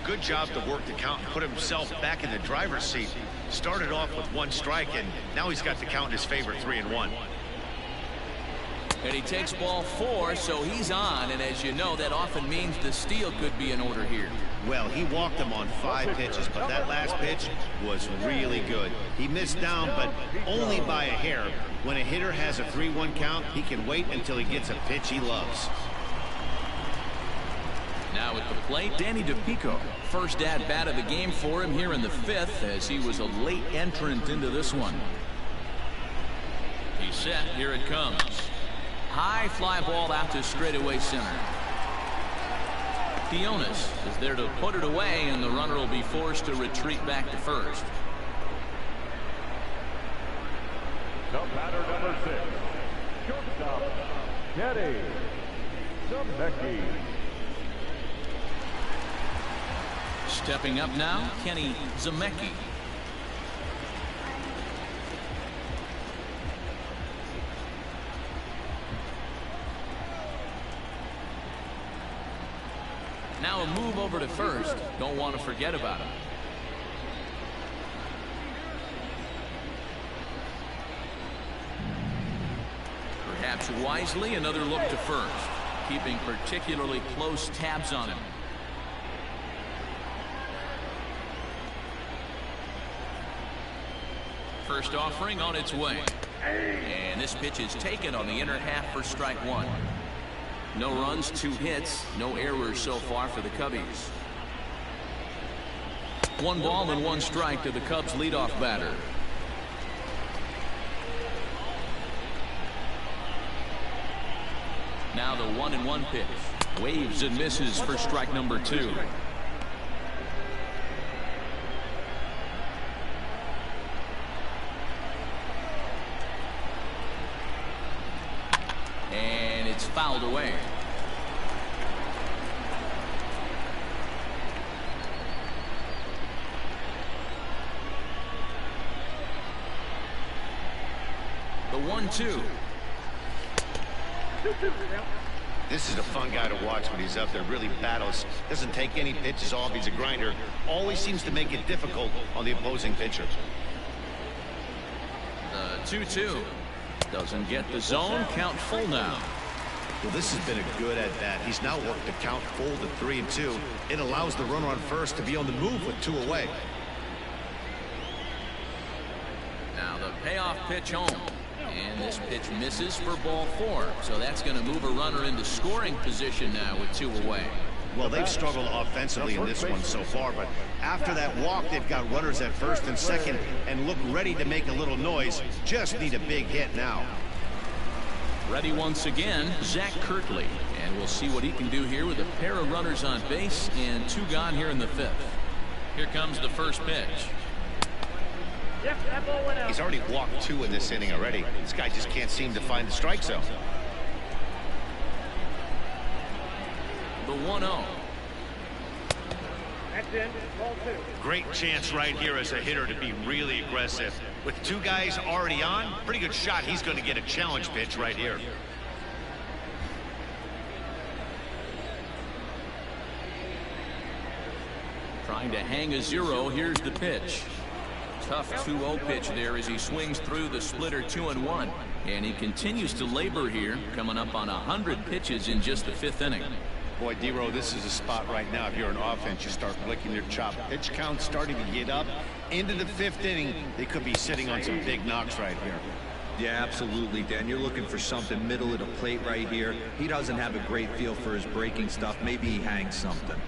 Good job to work the count and put himself back in the driver's seat. Started off with 1 strike, and now he's got the count in his favor, 3-1. And he takes ball 4, so he's on. And as you know, that often means the steal could be in order here. Well, he walked him on 5 pitches, but that last pitch was really good. He missed down, but only by a hair. When a hitter has a 3-1 count, he can wait until he gets a pitch he loves. Now at the plate, Danny DePico. First at bat of the game for him here in the 5th, as he was a late entrant into this one. He's set. Here it comes. High fly ball out to straightaway center. Quinones is there to put it away, and the runner will be forced to retreat back to first. The batter, number 6, shortstop, Kenny Zemecki. Stepping up now, Kenny Zemecki. Now a move over to first. Don't want to forget about him. Perhaps wisely, another look to first, keeping particularly close tabs on him. First offering on its way. And this pitch is taken on the inner half for strike 1. No runs, 2 hits, no errors so far for the Cubbies. 1 ball and 1 strike to the Cubs leadoff batter. Now the 1-1 pitch. Waves and misses for strike number 2. And it's fouled away. The 1-2. This is a fun guy to watch when he's up there. Really battles. Doesn't take any pitches off. He's a grinder. Always seems to make it difficult on the opposing pitcher. The 2-2. Doesn't get the zone. Count full now. Well, this has been a good at bat. He's now worked the count full to 3-2. It allows the runner on first to be on the move with 2 away. Now the payoff pitch home. And this pitch misses for ball 4. So that's going to move a runner into scoring position now with 2 away. Well, they've struggled offensively in this one so far, but after that walk, they've got runners at first and second and look ready to make a little noise. Just need a big hit now. Ready once again, Zach Kirtley. And we'll see what he can do here with a pair of runners on base and 2 gone here in the 5th. Here comes the first pitch. He's already walked 2 in this inning already. This guy just can't seem to find the strike zone. The 1-0. That's in. Ball 2. Great chance right here as a hitter to be really aggressive. With 2 guys already on, pretty good shot. He's going to get a challenge pitch right here. Trying to hang a 0. Here's the pitch. Tough 2-0 pitch there as he swings through the splitter 2-1. And he continues to labor here, coming up on 100 pitches in just the 5th inning. Boy, D-Row, this is a spot right now. If you're an offense, you start licking your chop. Pitch count starting to get up into the 5th inning. They could be sitting on some big knocks right here. Yeah, absolutely, Dan. You're looking for something middle of the plate right here. He doesn't have a great feel for his breaking stuff. Maybe he hangs something.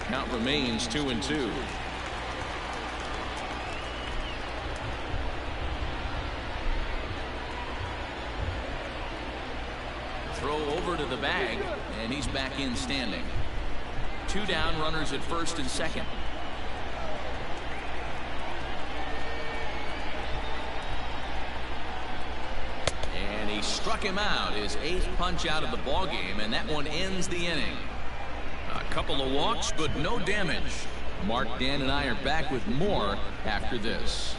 Count remains 2-2. Throw over to the bag, and he's back in standing. 2 down, runners at first and second. And he struck him out, his 8th punch out of the ball game, and that one ends the inning. A couple of walks, but no damage. Mark, Dan, and I are back with more after this.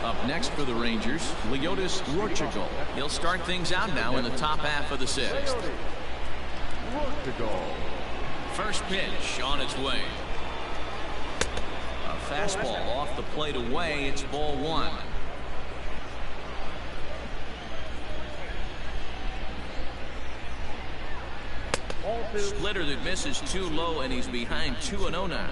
Up next for the Rangers, Sssooo. He'll start things out now in the top half of the 6th. First pitch on its way. A fastball off the plate away. It's ball 1. Splitter that misses too low, and he's behind 2-0 now.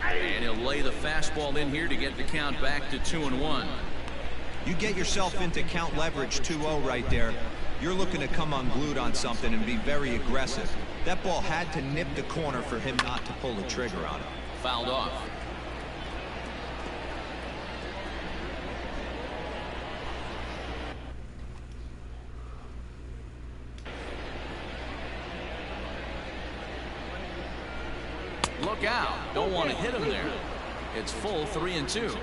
And he'll lay the fastball in here to get the count back to 2-1. You get yourself into count leverage 2-0 right there. You're looking to come unglued on something and be very aggressive. That ball had to nip the corner for him not to pull the trigger on it. Fouled off. Look out. Don't want to hit him there. It's full 3-2.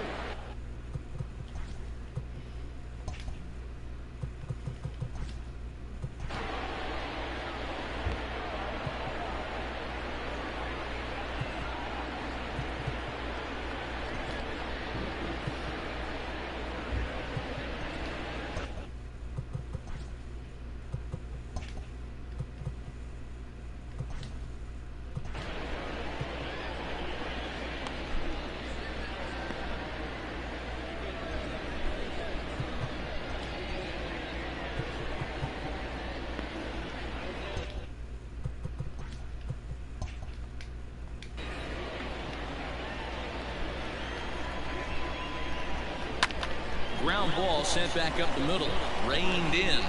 Ground ball sent back up the middle. Reined in.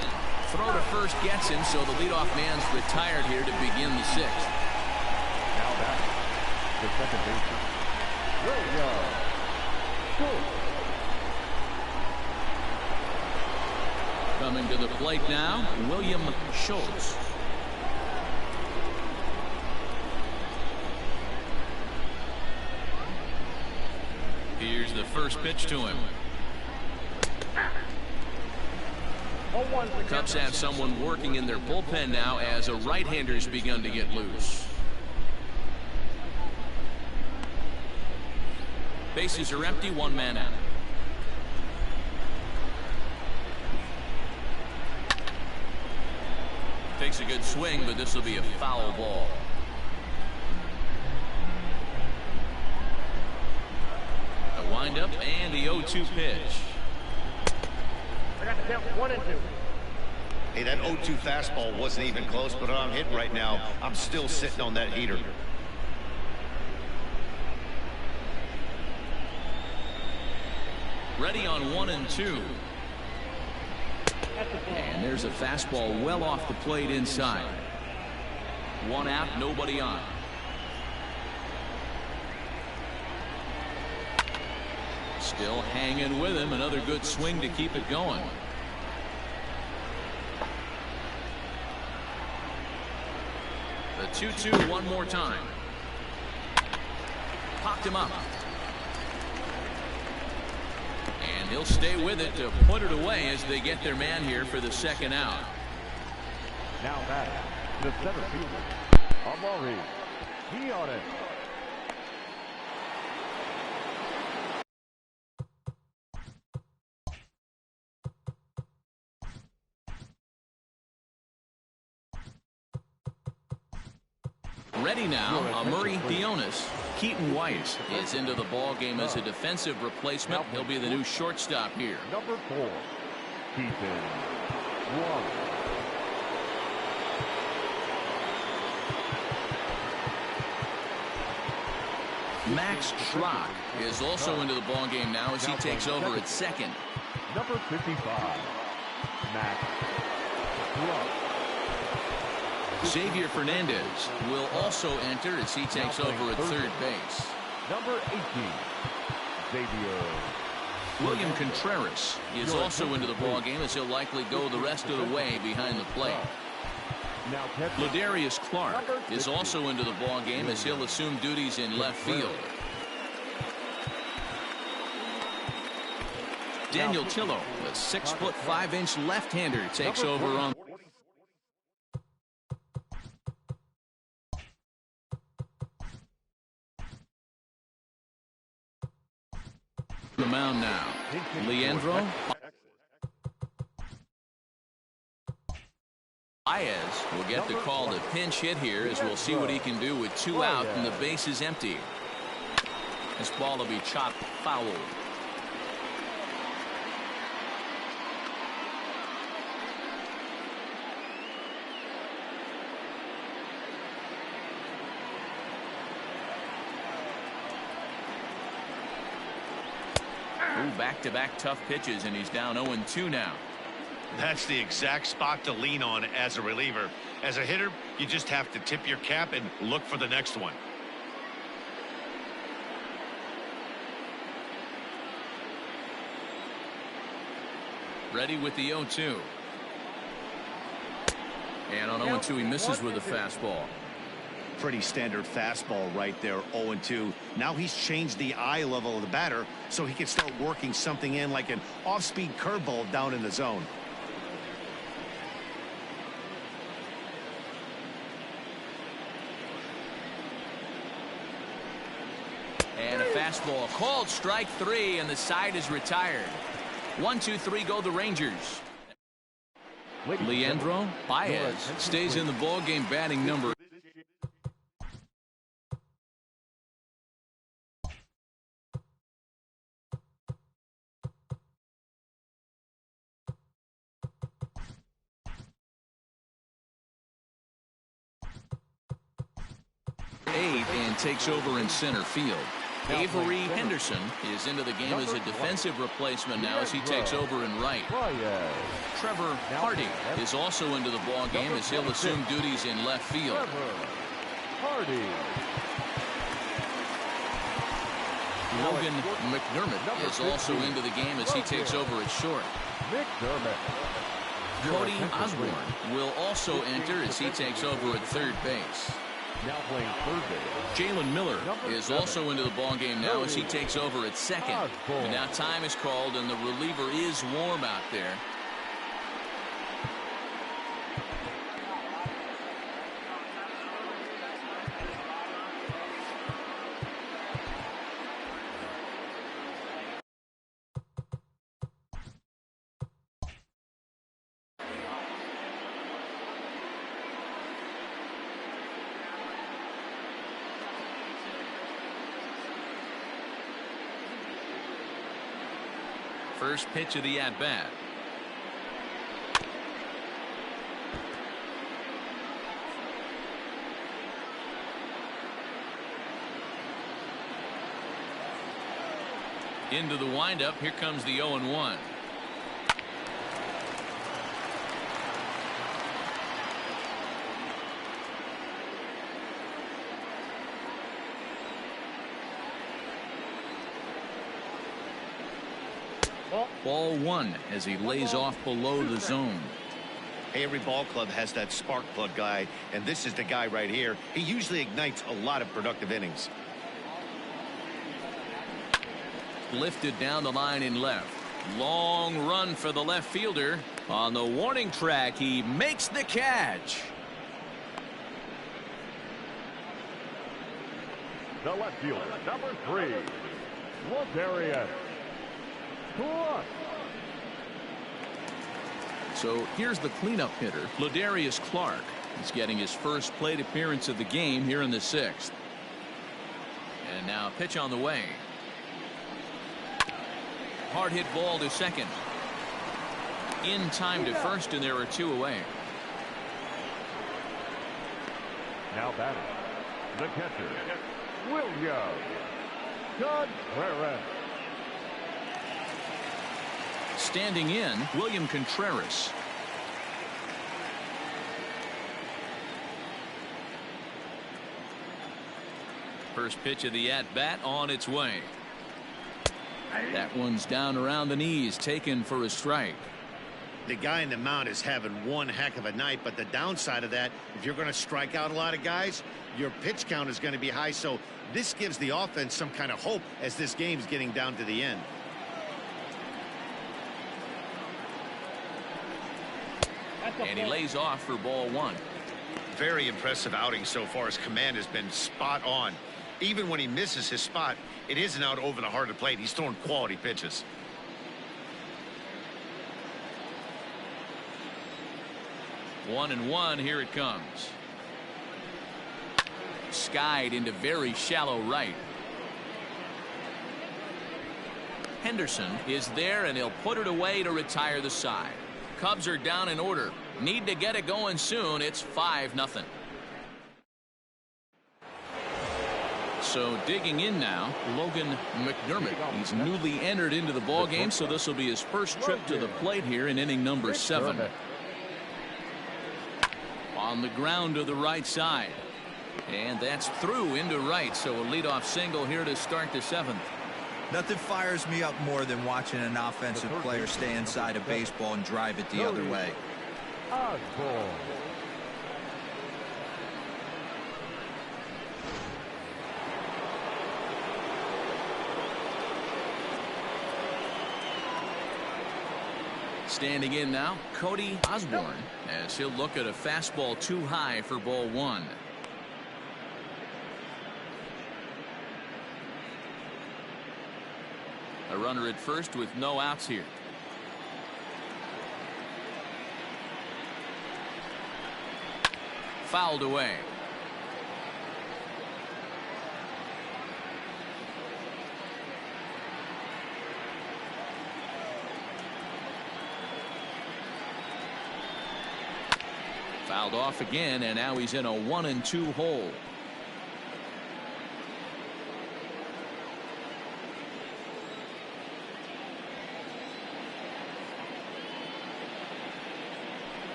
Throw to first gets him, so the leadoff man's retired here to begin the 6th. Now back, the second baseman, youll. Coming to the plate now, William Schultz. Here's the first pitch to him. Cubs have someone working in their bullpen now as a right-hander's begun to get loose. Bases are empty, 1 man out. Takes a good swing, but this will be a foul ball. A windup and the 0-2 pitch. I got the count 1-2. Hey, that 0-2 fastball wasn't even close, but I'm hitting right now. I'm still sitting on that heater. Ready on 1-2. And there's a fastball well off the plate inside. 1 out, nobody on. Still hanging with him. Another good swing to keep it going. The 2-2 one more time. Popped him up. He'll stay with it to put it away as they get their man here for the second out. Now back, the center fielder, Amari. He on it. Ready now, Amari Dionis. Keaton Weiss is into the ball game as a defensive replacement. He'll be the new shortstop here. Number 4, Keaton Weiss. Max Schrock is also into the ball game now as he takes over at second. Number 55, Max Schrock. Xavier Fernandez will also enter as he takes over at third base. Number 18, Xavier. William Contreras is also into the ball game as he'll likely go the rest of the way behind the plate. Now catching. Ladarius Clark is also into the ball game as he'll assume duties in left field. Daniel Tillo, the 6'5" left-hander, takes over on the mound now. Leandro Baez will get the call to pinch hit here as we'll see what he can do with 2 out and the base is empty. This ball will be chopped foul. Back-to-back tough pitches, and he's down 0-2 now. That's the exact spot to lean on as a reliever. As a hitter, you just have to tip your cap and look for the next one. Ready with the 0-2. And on 0-2, he misses with a fastball. Pretty standard fastball right there, 0-2. Now he's changed the eye level of the batter so he can start working something in like an off-speed curveball down in the zone. And a fastball called strike 3, and the side is retired. 1-2-3 go the Rangers. Leandro Baez stays in the ball game, batting number 8 and takes over in center field. Avery Henderson is into the game as a defensive replacement now as he takes over in right. Trevor Hardy is also into the ball game as he'll assume duties in left field. Logan McDermott is also into the game as he takes over at short. Cody Osborne will also enter as he takes over at third base. Now playing third base, Jalen Miller is also into the ball game now as he takes over at second. And now time is called and the reliever is warm out there. First pitch of the at-bat. Into the windup. Here comes the 0-1. Ball 1 as he lays off below the zone. Hey, every ball club has that spark plug guy, and this is the guy right here. He usually ignites a lot of productive innings. Lifted down the line in left. Long run for the left fielder. On the warning track, he makes the catch. The left fielder, number 3, Ladarius Clark. So here's the cleanup hitter, Ladarius Clark. He's getting his first plate appearance of the game here in the 6th. And now a pitch on the way. Hard hit ball to second. In time to first, and there are 2 away. Now batting, the catcher, William Contreras. Standing in, William Contreras. First pitch of the at-bat on its way. That one's down around the knees, taken for a strike. The guy in the mound is having one heck of a night, but the downside of that, if you're going to strike out a lot of guys, your pitch count is going to be high. So this gives the offense some kind of hope as this game's getting down to the end. And he lays off for ball 1. Very impressive outing so far. His command has been spot on. Even when he misses his spot, it isn't out over the heart of the plate. He's throwing quality pitches. One and one, here it comes. Skied into very shallow right. Henderson is there, and he'll put it away to retire the side. Cubs are down in order. Need to get it going soon. It's 5-0. So digging in now, Logan McDermott. He's newly entered into the ball game, so this will be his first trip to the plate here in inning number 7. On the ground to the right side. And that's through into right, so a leadoff single here to start the 7th. Nothing fires me up more than watching an offensive player stay inside a baseball and drive it the other way. Osborne. Standing in now, Cody Osborne, as he'll look at a fastball too high for ball 1. A runner at first with no outs here. Fouled away. Fouled off again, and now he's in a 1-2 hole.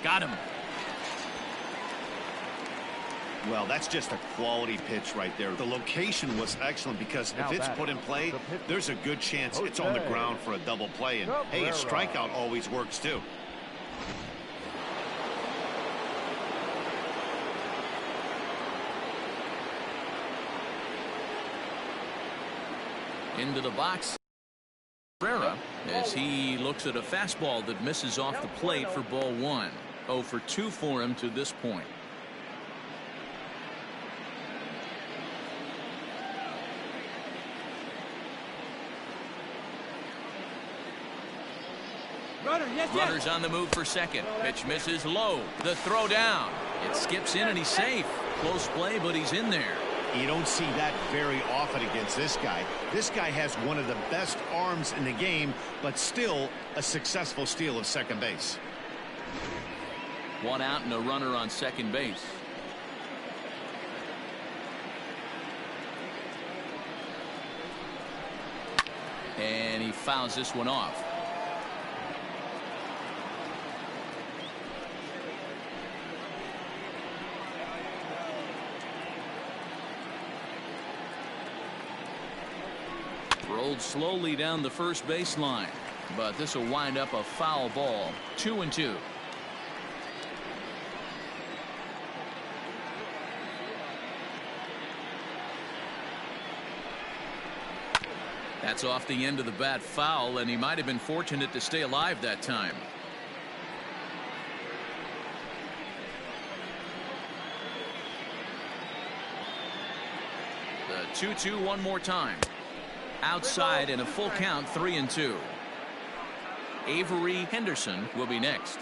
Got him. Well, that's just a quality pitch right there. The location was excellent because if it's put in play, there's a good chance it's on the ground for a double play. And hey, a strikeout always works too. Into the box, Cabrera, as he looks at a fastball that misses off the plate for ball 1. 0 for 2 for him to this point. Runners on the move for second. Pitch misses low. The throw down. It skips in and he's safe. Close play, but he's in there. You don't see that very often against this guy. This guy has one of the best arms in the game, but still a successful steal of second base. 1 out and a runner on second base. And he fouls this one off. Rolled slowly down the first baseline, but this will wind up a foul ball. 2-2. That's off the end of the bat foul, and he might have been fortunate to stay alive that time. The 2-2 one more time. Outside and a full count, 3-2. Avery Henderson will be next.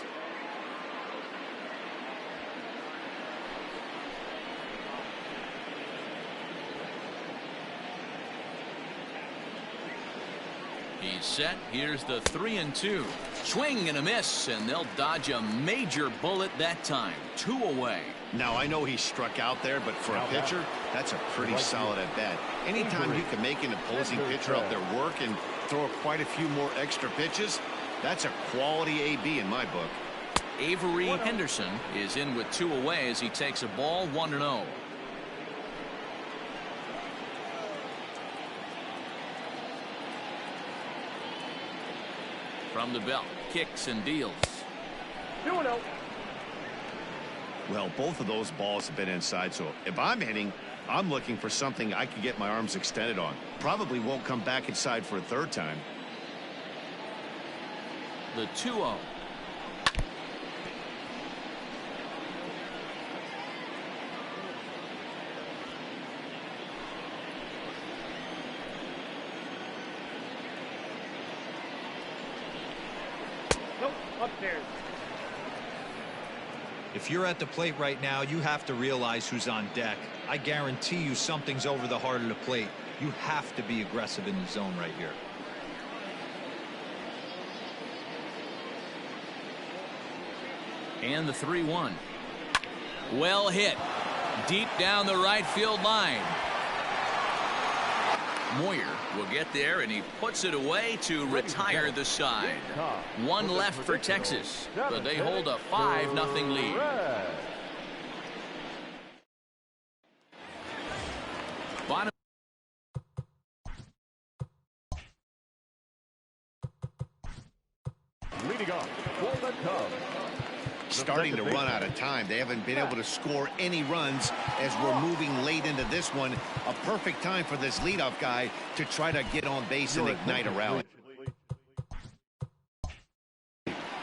He's set. Here's the 3-2. Swing and a miss, and they'll dodge a major bullet that time. 2 away. Now, I know he struck out there, but for a pitcher, that's a pretty solid at bat. Anytime you can make an opposing pitcher out there work and throw quite a few more extra pitches, that's a quality AB in my book. Avery Henderson is in with 2 away as he takes a ball 1-0. From the belt, kicks and deals. 2-0. Well, both of those balls have been inside, so if I'm hitting, I'm looking for something I can get my arms extended on. Probably won't come back inside for a third time. The 2-0. Nope, upstairs. If you're at the plate right now, you have to realize who's on deck. I guarantee you something's over the heart of the plate. You have to be aggressive in the zone right here. And the 3-1. Well hit. Deep down the right field line. Moyer will get there, and he puts it away to retire the side. 1 left for Texas, but they hold a 5-0 lead. Bottom. Leading off for the Cubs. Starting to run out of time. They haven't been able to score any runs as we're moving late into this one. A perfect time for this leadoff guy to try to get on base and ignite a rally.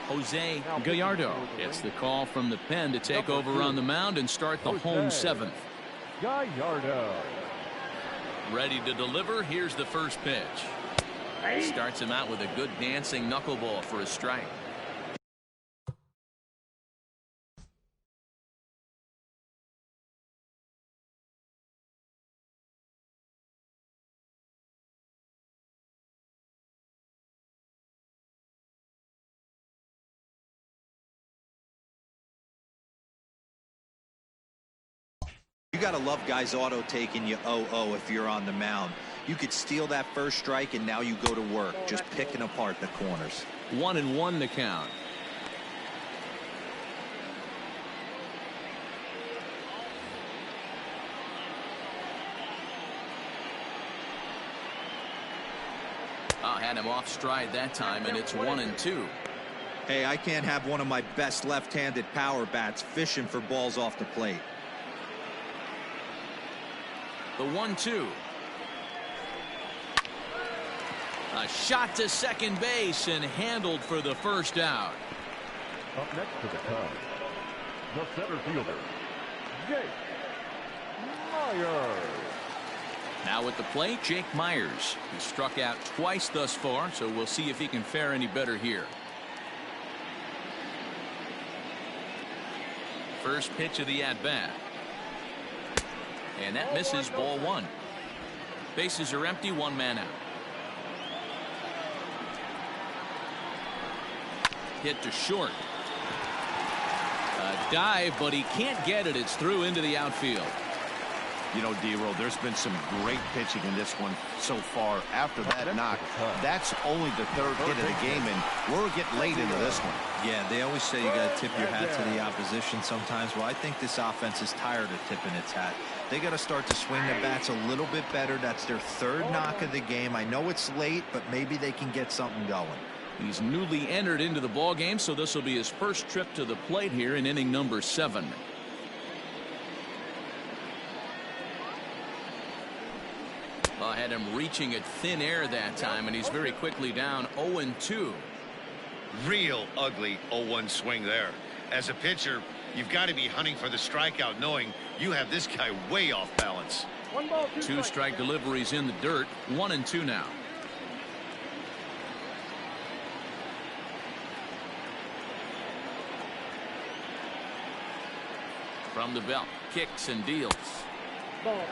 Jose Gallardo gets the call from the pen to take over on the mound and start the home 7th. Gallardo. Ready to deliver. Here's the first pitch. Starts him out with a good dancing knuckleball for a strike. You got to love guys auto taking you 0-0 if you're on the mound. You could steal that first strike and now you go to work just picking apart the corners. 1-1 to count. Had him off stride that time, and it's 1-2. Hey, I can't have one of my best left-handed power bats fishing for balls off the plate. The 1-2. A shot to second base and handled for the first out. Up next to the Cubs, the center fielder, Jake Myers. Now at the plate, Jake Myers. He struck out twice thus far, so we'll see if he can fare any better here. First pitch of the at-bat. And that misses, ball 1. Bases are empty, 1 man out. Hit to short. A dive, but he can't get it. It's through into the outfield. You know, D-Roll, there's been some great pitching in this one so far. After that knock, that's only the 3rd hit of the game, and we're getting late into this one. Yeah, they always say you got to tip your hat to the opposition sometimes. Well, I think this offense is tired of tipping its hat. They got to start to swing the bats a little bit better. That's their 3rd knock of the game. I know it's late, but maybe they can get something going. He's newly entered into the ball game, so this will be his first trip to the plate here in inning number 7. Had him reaching at thin air that time, and he's very quickly down 0-2. Real ugly 0-1 swing there. As a pitcher, you've got to be hunting for the strikeout, knowing you have this guy way off balance. 1 ball, 2 Two strike deliveries in the dirt. 1-2 now. From the belt, kicks and deals. ball.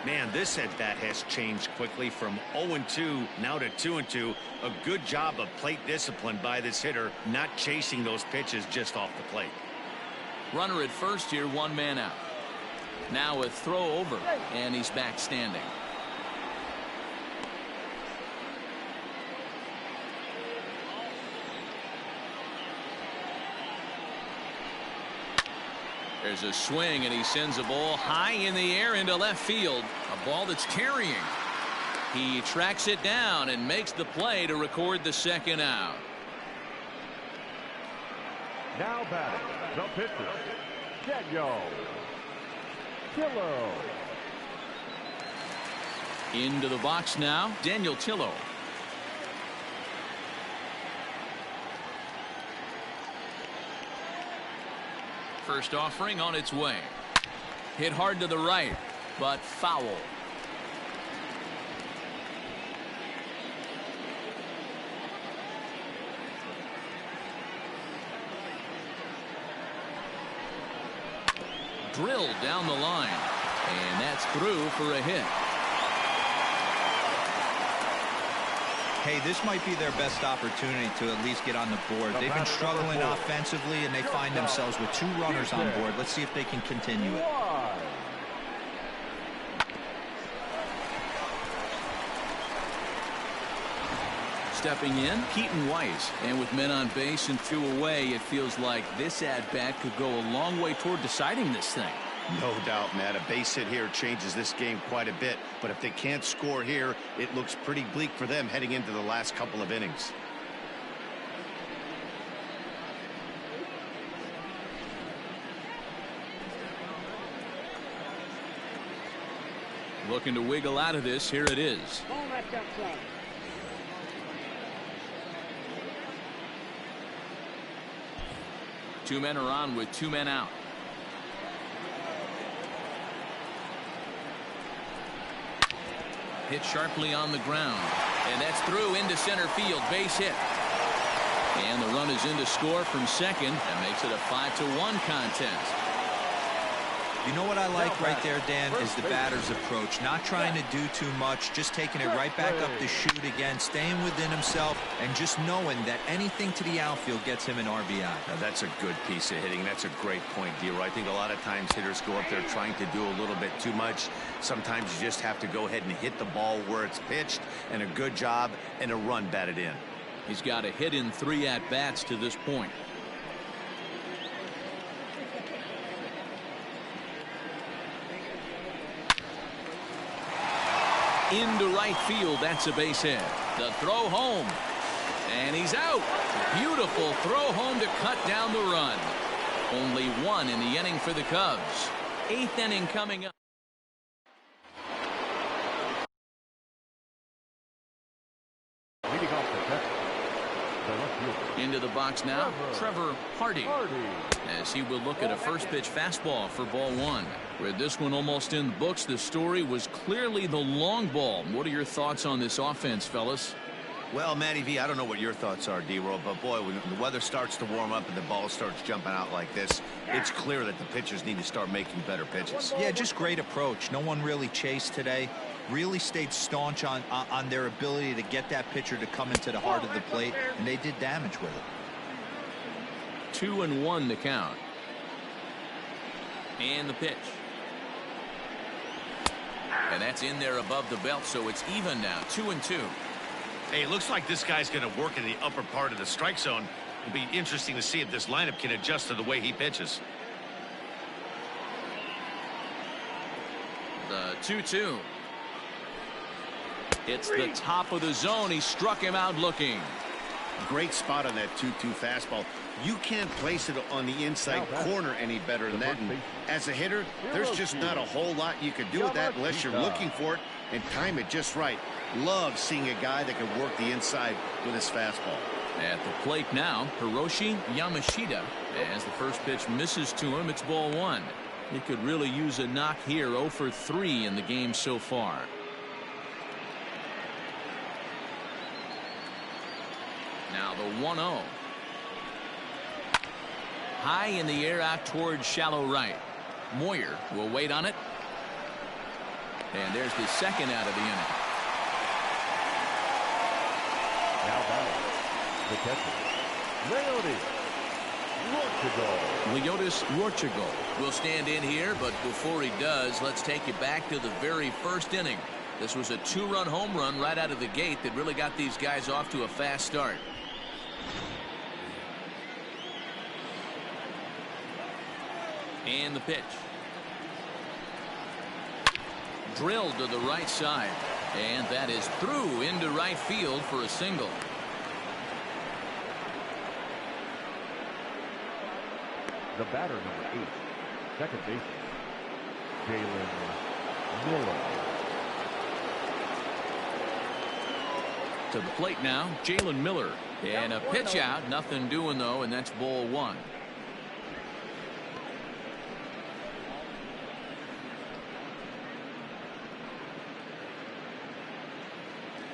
Man, this at bat has changed quickly from 0-2 now to 2-2. A good job of plate discipline by this hitter, not chasing those pitches just off the plate. Runner at first here, 1 man out. Now a throw over, and he's back standing. There's a swing, and he sends a ball high in the air into left field. A ball that's carrying. He tracks it down and makes the play to record the second out. Now batting, the pitcher, Daniel Tillo. Into the box now, Daniel Tillo. First offering on its way. Hit hard to the right, but foul. Drilled down the line, and that's through for a hit. Hey, this might be their best opportunity to at least get on the board. They've been struggling offensively, and they find themselves with 2 runners on board. Let's see if they can continue it. Stepping in, Keaton Weiss, and with men on base and 2 away, it feels like this at-bat could go a long way toward deciding this thing. No doubt, Matt. A base hit here changes this game quite a bit. But if they can't score here, it looks pretty bleak for them heading into the last couple of innings. Looking to wiggle out of this. Here it is. Ball left outside. Two men are on with 2 men out. Hit sharply on the ground, and that's through into center field. Base hit, and the run is in to score from second. That makes it a 5-1 contest. You know what I like right there, Dan, is the batter's approach. Not trying to do too much, just taking it right back up to shoot again, staying within himself, and just knowing that anything to the outfield gets him an RBI. Now, that's a good piece of hitting. That's a great point, D-Roy. I think a lot of times hitters go up there trying to do a little bit too much. Sometimes you just have to go ahead and hit the ball where it's pitched, and a good job and a run batted in. He's got a hit in 3 at-bats to this point. Into right field, that's a base hit. The throw home, and he's out. Beautiful throw home to cut down the run. Only 1 in the inning for the Cubs. 8th inning coming up. Leading off the deck, the left fielder, Into the box now, Trevor Hardy, as he will look at a first pitch fastball for ball 1. With this one almost in the books, the story was clearly the long ball. What are your thoughts on this offense, fellas? Well, Matty V, I don't know what your thoughts are, D-Roll, but boy, when the weather starts to warm up and the ball starts jumping out like this, it's clear that the pitchers need to start making better pitches. Yeah, just great approach. No one really chased today. Really stayed staunch on their ability to get that pitcher to come into the heart of the plate, and they did damage with it. 2-1 to count. And the pitch. And that's in there above the belt, so it's even now, 2-2. Hey, it looks like this guy's going to work in the upper part of the strike zone. It'll be interesting to see if this lineup can adjust to the way he pitches. The 2-2. It's the top of the zone. He struck him out looking. Great spot on that 2-2 fastball. You can't place it on the inside corner any better than that. And as a hitter, there's just not a whole lot you could do with that unless you're looking for it and time it just right. Love seeing a guy that can work the inside with his fastball. At the plate now, Hiroshi Yamashita. As the first pitch misses to him, it's ball one. He could really use a knock here. 0 for 3 in the game so far. Now the 1-0. High in the air out towards shallow right. Moyer will wait on it. And there's the second out of the inning. Now batting, the catcher, Leotis Rorchigo will stand in here, but before he does, let's take you back to the very first inning. This was a 2-run home run right out of the gate that really got these guys off to a fast start. And the pitch. Drilled to the right side. And that is through into right field for a single. The batter, number 8, second baseman, Jalen Miller. To the plate now, Jalen Miller. And a pitch out. Nothing doing, though, and that's ball one.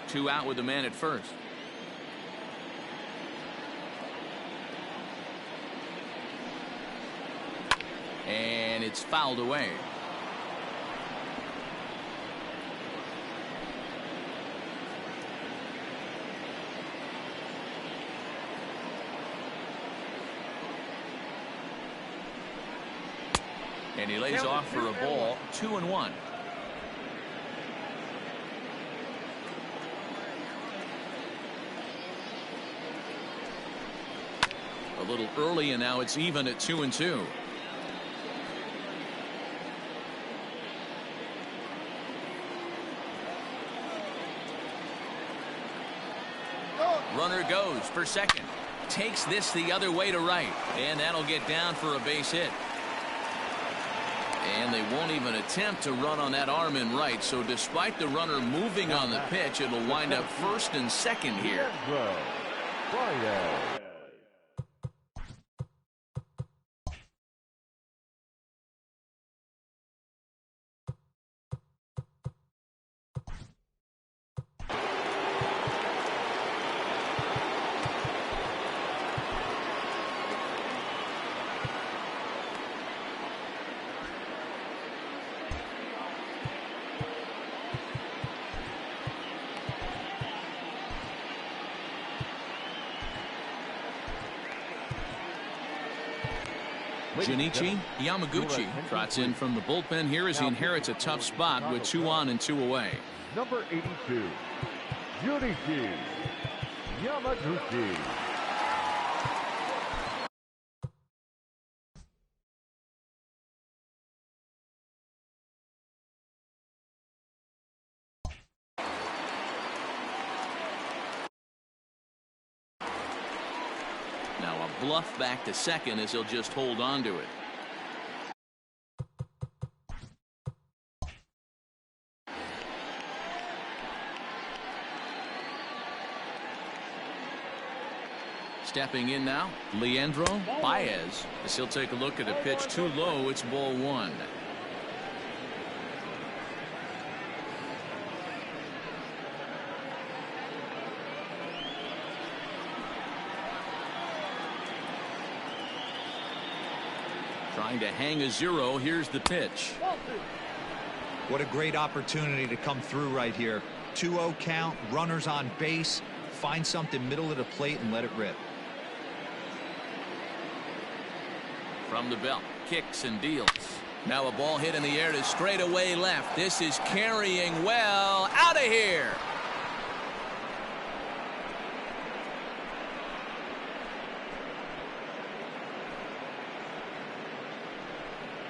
Two out with the man at first. And it's fouled away. And he lays off for a ball. 2-1. A little early, and now it's even at 2-2. Runner goes for second. Takes this the other way to right. And that'll get down for a base hit. And they won't even attempt to run on that arm in right. So despite the runner moving on the pitch, it'll wind up first and second here. Junichi Yamaguchi trots in from the bullpen here as he inherits a tough spot with 2 on and 2 away. Number 82, Junichi Yamaguchi. Now a bluff back to second as he'll just hold on to it. Stepping in now, Leandro Baez, as he'll take a look at a pitch too low. It's ball one. Trying to hang a 0. Here's the pitch. What a great opportunity to come through right here. 2-0 count, runners on base. Find something middle of the plate and let it rip. From the belt, kicks and deals. Now a ball hit in the air to straightaway left. This is carrying well. Out of here.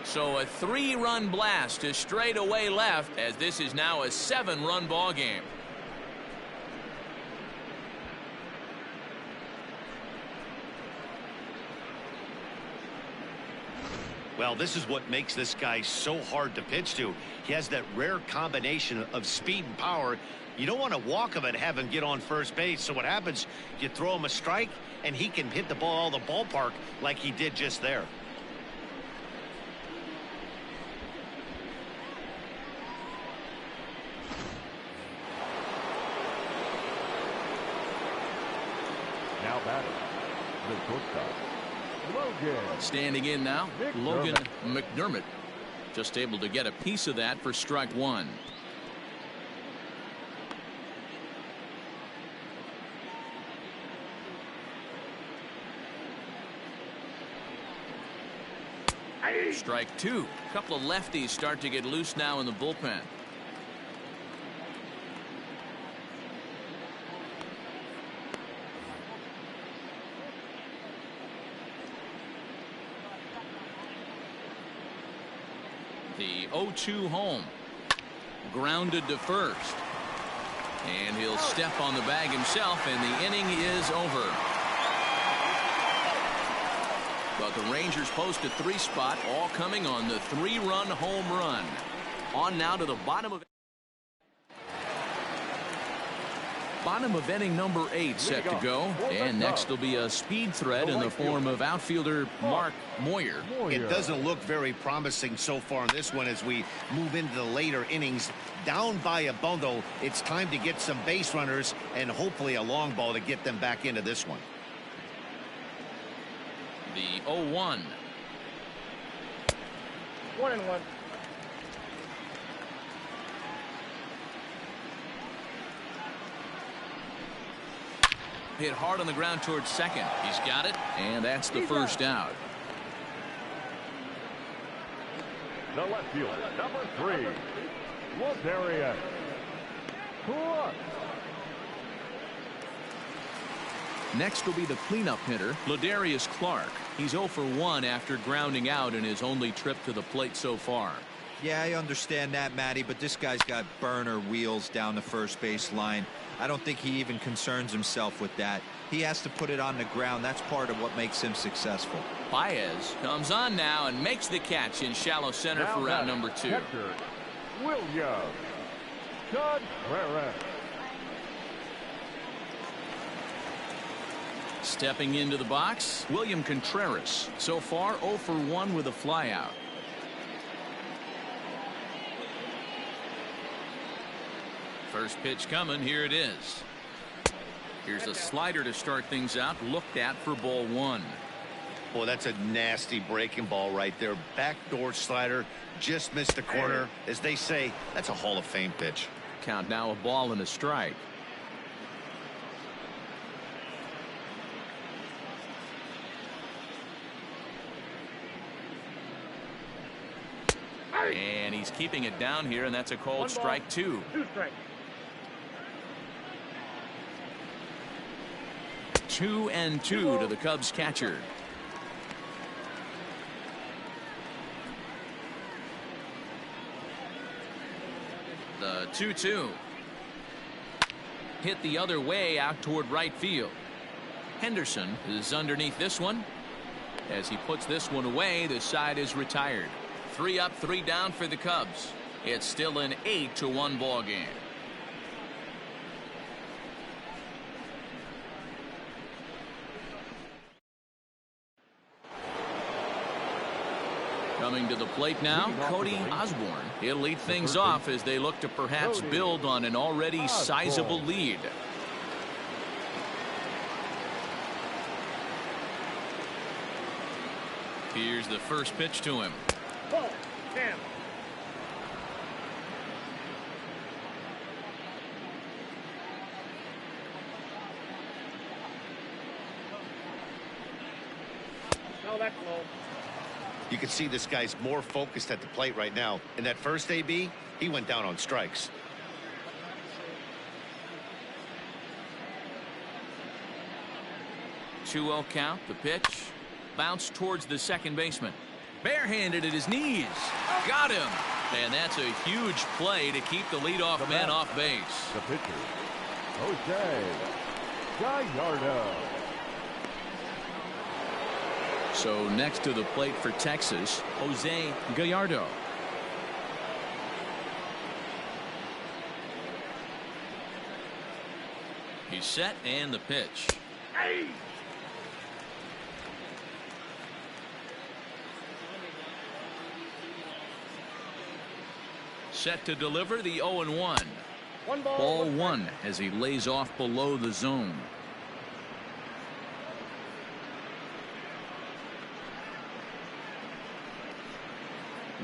So a 3-run blast to straightaway left, as this is now a 7-run ball game. Well, this is what makes this guy so hard to pitch to. He has that rare combination of speed and power. You don't want to walk him and have him get on first base. So what happens, you throw him a strike, and he can hit the ball out of the ballpark like he did just there. Now batting, the shortstop, Logan. Standing in now, Logan McDermott. Just able to get a piece of that for strike one. Strike two. A couple of lefties start to get loose now in the bullpen. The 0-2 home. Grounded to first. And he'll step on the bag himself, and the inning is over. But the Rangers post a 3 spot, all coming on the 3-run home run. On now to the bottom of inning number 8 set to go. And next will be a speed threat in the form of outfielder Mark Moyer. It doesn't look very promising so far in this one as we move into the later innings. Down by a bundle, it's time to get some base runners and hopefully a long ball to get them back into this one. The 0-1. 1-1. Hit hard on the ground towards second. He's got it, and that's the first out. The left fielder, number 3, Ladarius Clark. Next will be the cleanup hitter, Ladarius Clark. He's 0 for 1 after grounding out in his only trip to the plate so far. Yeah, I understand that, Matty, but this guy's got burner wheels down the first base line. I don't think he even concerns himself with that. He has to put it on the ground. That's part of what makes him successful. Baez comes on now and makes the catch in shallow center for round number 2. Catcher, William Contreras. Stepping into the box, William Contreras. So far 0 for 1 with a flyout. First pitch coming. Here it is. Here's a slider to start things out. Looked at for ball 1. Boy, that's a nasty breaking ball right there. Backdoor slider. Just missed the corner. As they say, that's a Hall of Fame pitch. Count now a ball and a strike. And he's keeping it down here, and that's a called strike 2. 2 strikes. 2-2 to the Cubs catcher. The 2-2. Hit the other way out toward right field. Henderson is underneath this one. As he puts this one away, the side is retired. 3 up, 3 down for the Cubs. It's still an 8-1 ball game. Coming to the plate now, Cody Osborne. He'll lead things off as they look to perhaps build on an already sizable lead. Here's the first pitch to him. Ball. Cam. No, that's low. You can see this guy's more focused at the plate right now. In that first AB, he went down on strikes. Two-0 count. The pitch. Bounce towards the second baseman. Barehanded at his knees. Got him. And that's a huge play to keep the leadoff man off base. The pitcher, Jose Gallardo. So next to the plate for Texas, Jose Gallardo. He's set and the pitch. Hey. Set to deliver the 0-1. One ball. Ball one as he lays off below the zone.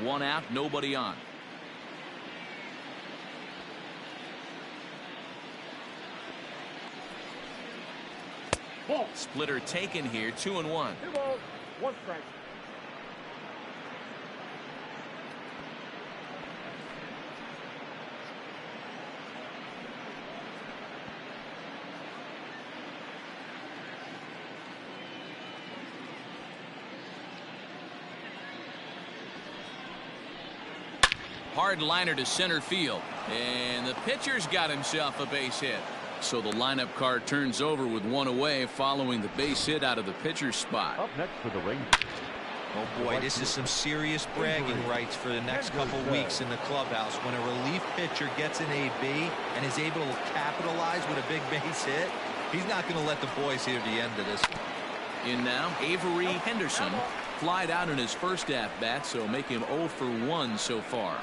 One out, nobody on. Ball. Splitter taken here, 2-1. 2 balls, 1 strike. Hard liner to center field. And the pitcher's got himself a base hit. So the lineup card turns over with one away following the base hit out of the pitcher's spot. Up next for the Rangers. Oh boy, this is some serious bragging rights for the next couple weeks in the clubhouse. When a relief pitcher gets an AB and is able to capitalize with a big base hit, he's not going to let the boys hear the end of this. In now, Avery Henderson flied out in his first at-bat, so make him 0 for 1 so far.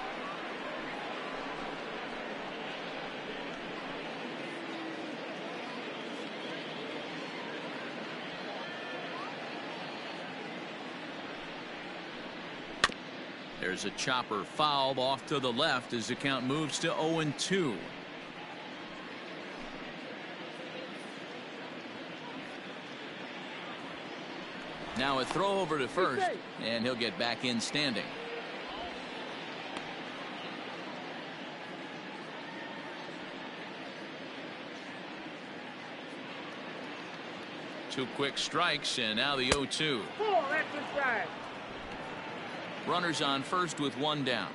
There's a chopper fouled off to the left as the count moves to 0-2. Now a throw over to first, and he'll get back in standing. Two quick strikes, and now the 0-2. Ball, that's a strike. Runners on first with one down.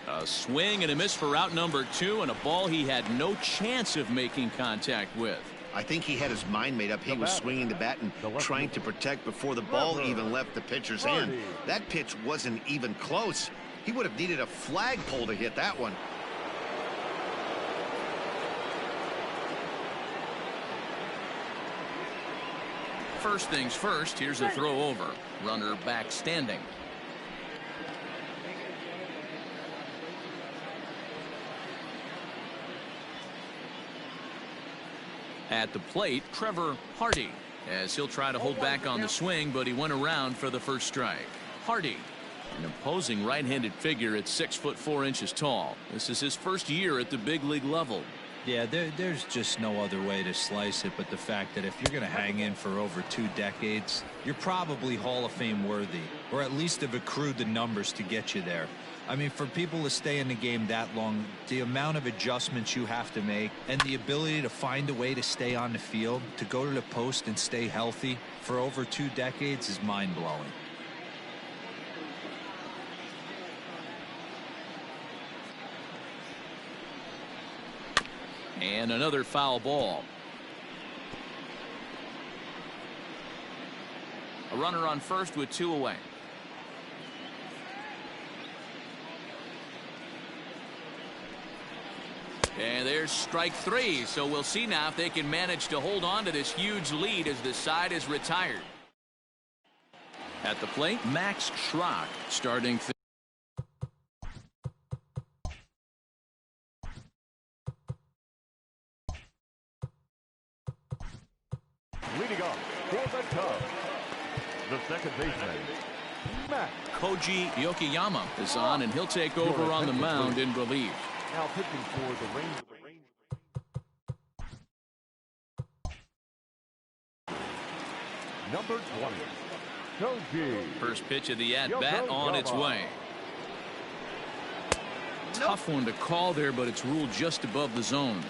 A swing and a miss for out number 2, and a ball he had no chance of making contact with. I think he had his mind made up. He was swinging the bat and trying to protect before the ball even left the pitcher's hand. That pitch wasn't even close. He would have needed a flagpole to hit that one. First things first, here's a throw over. Runner back standing. At the plate, Trevor Hardy, as he'll try to hold back on the swing, but he went around for the first strike. Hardy, an imposing right-handed figure at 6'4" tall. This is his first year at the big league level. Yeah, there's just no other way to slice it but the fact that if you're going to hang in for over 2 decades, you're probably Hall of Fame worthy, or at least have accrued the numbers to get you there. I mean, for people to stay in the game that long, the amount of adjustments you have to make and the ability to find a way to stay on the field, to go to the post and stay healthy for over 2 decades is mind-blowing. And another foul ball. A runner on first with 2 away. And there's strike 3. So we'll see now if they can manage to hold on to this huge lead as the side is retired. At the plate, Max Schrock starting. Leading off for the Cubs, the second baseman, Max. Koji Yokoyama is on, and he'll take over on the mound in relief. Now pitching for the Rangers. Number 20, Koji. First pitch of the at-bat on its way. Tough one to call there, but it's ruled just above the zone.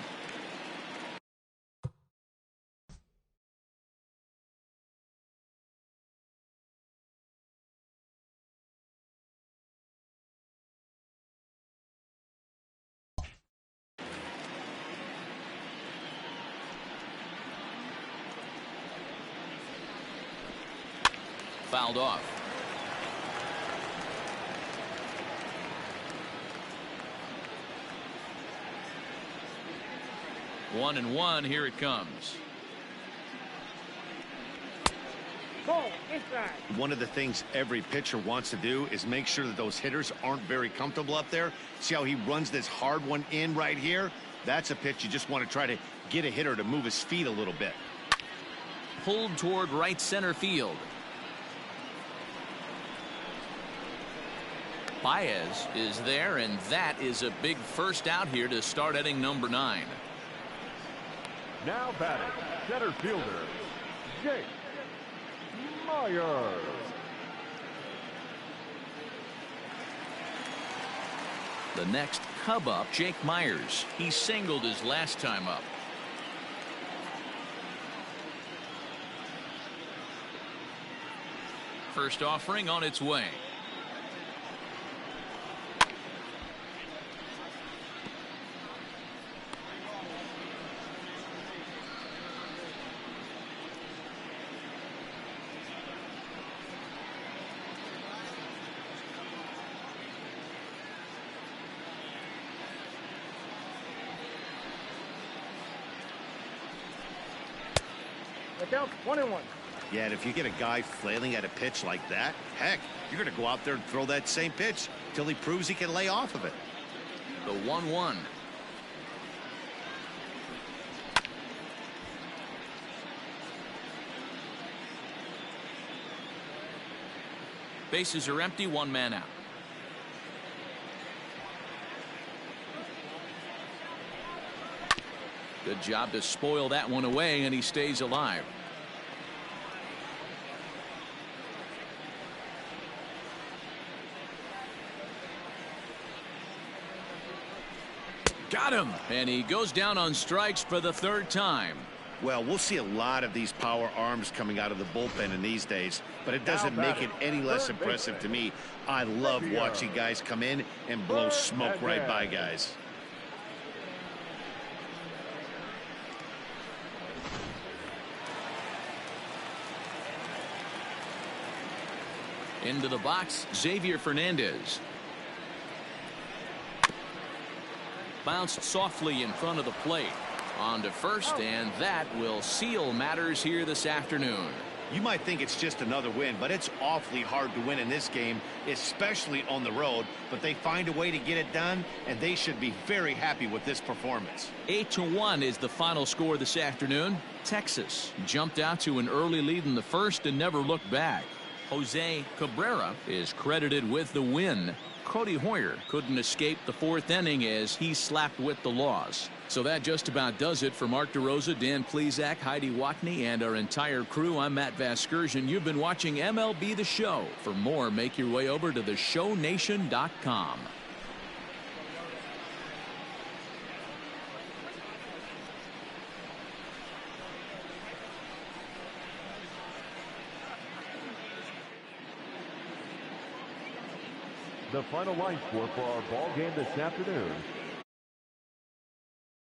fouled off. One and one. Here it comes. One of the things every pitcher wants to do is make sure that those hitters aren't very comfortable up there. See how he runs this hard one in right here? That's a pitch you just want to try to get a hitter to move his feet a little bit. Pulled toward right center field. Baez is there, and that is a big first out here to start inning number 9. Now batting, center fielder, Jake Myers. The next Cub up, Jake Myers. He singled his last time up. First offering on its way. Count 1-1. Yeah, and if you get a guy flailing at a pitch like that, heck, you're going to go out there and throw that same pitch till he proves he can lay off of it. The 1-1. Bases are empty, one man out. Good job to spoil that one away, and he stays alive. Got him, and he goes down on strikes for the 3rd time. Well, we'll see a lot of these power arms coming out of the bullpen in these days, but it doesn't make it any less impressive to me. I love watching guys come in and blow smoke right by guys. Into the box, Xavier Fernandez. Bounced softly in front of the plate. On to first, and that will seal matters here this afternoon. You might think it's just another win, but it's awfully hard to win in this game, especially on the road. But they find a way to get it done, and they should be very happy with this performance. 8-1 is the final score this afternoon. Texas jumped out to an early lead in the first and never looked back. Jose Cabrera is credited with the win. Cody Hoyer couldn't escape the 4th inning as he slapped with the loss. So that just about does it for Mark DeRosa, Dan Plesac, Heidi Watney, and our entire crew. I'm Matt Vasgersian. You've been watching MLB The Show. For more, make your way over to theshownation.com. The final line score for our ball game this afternoon: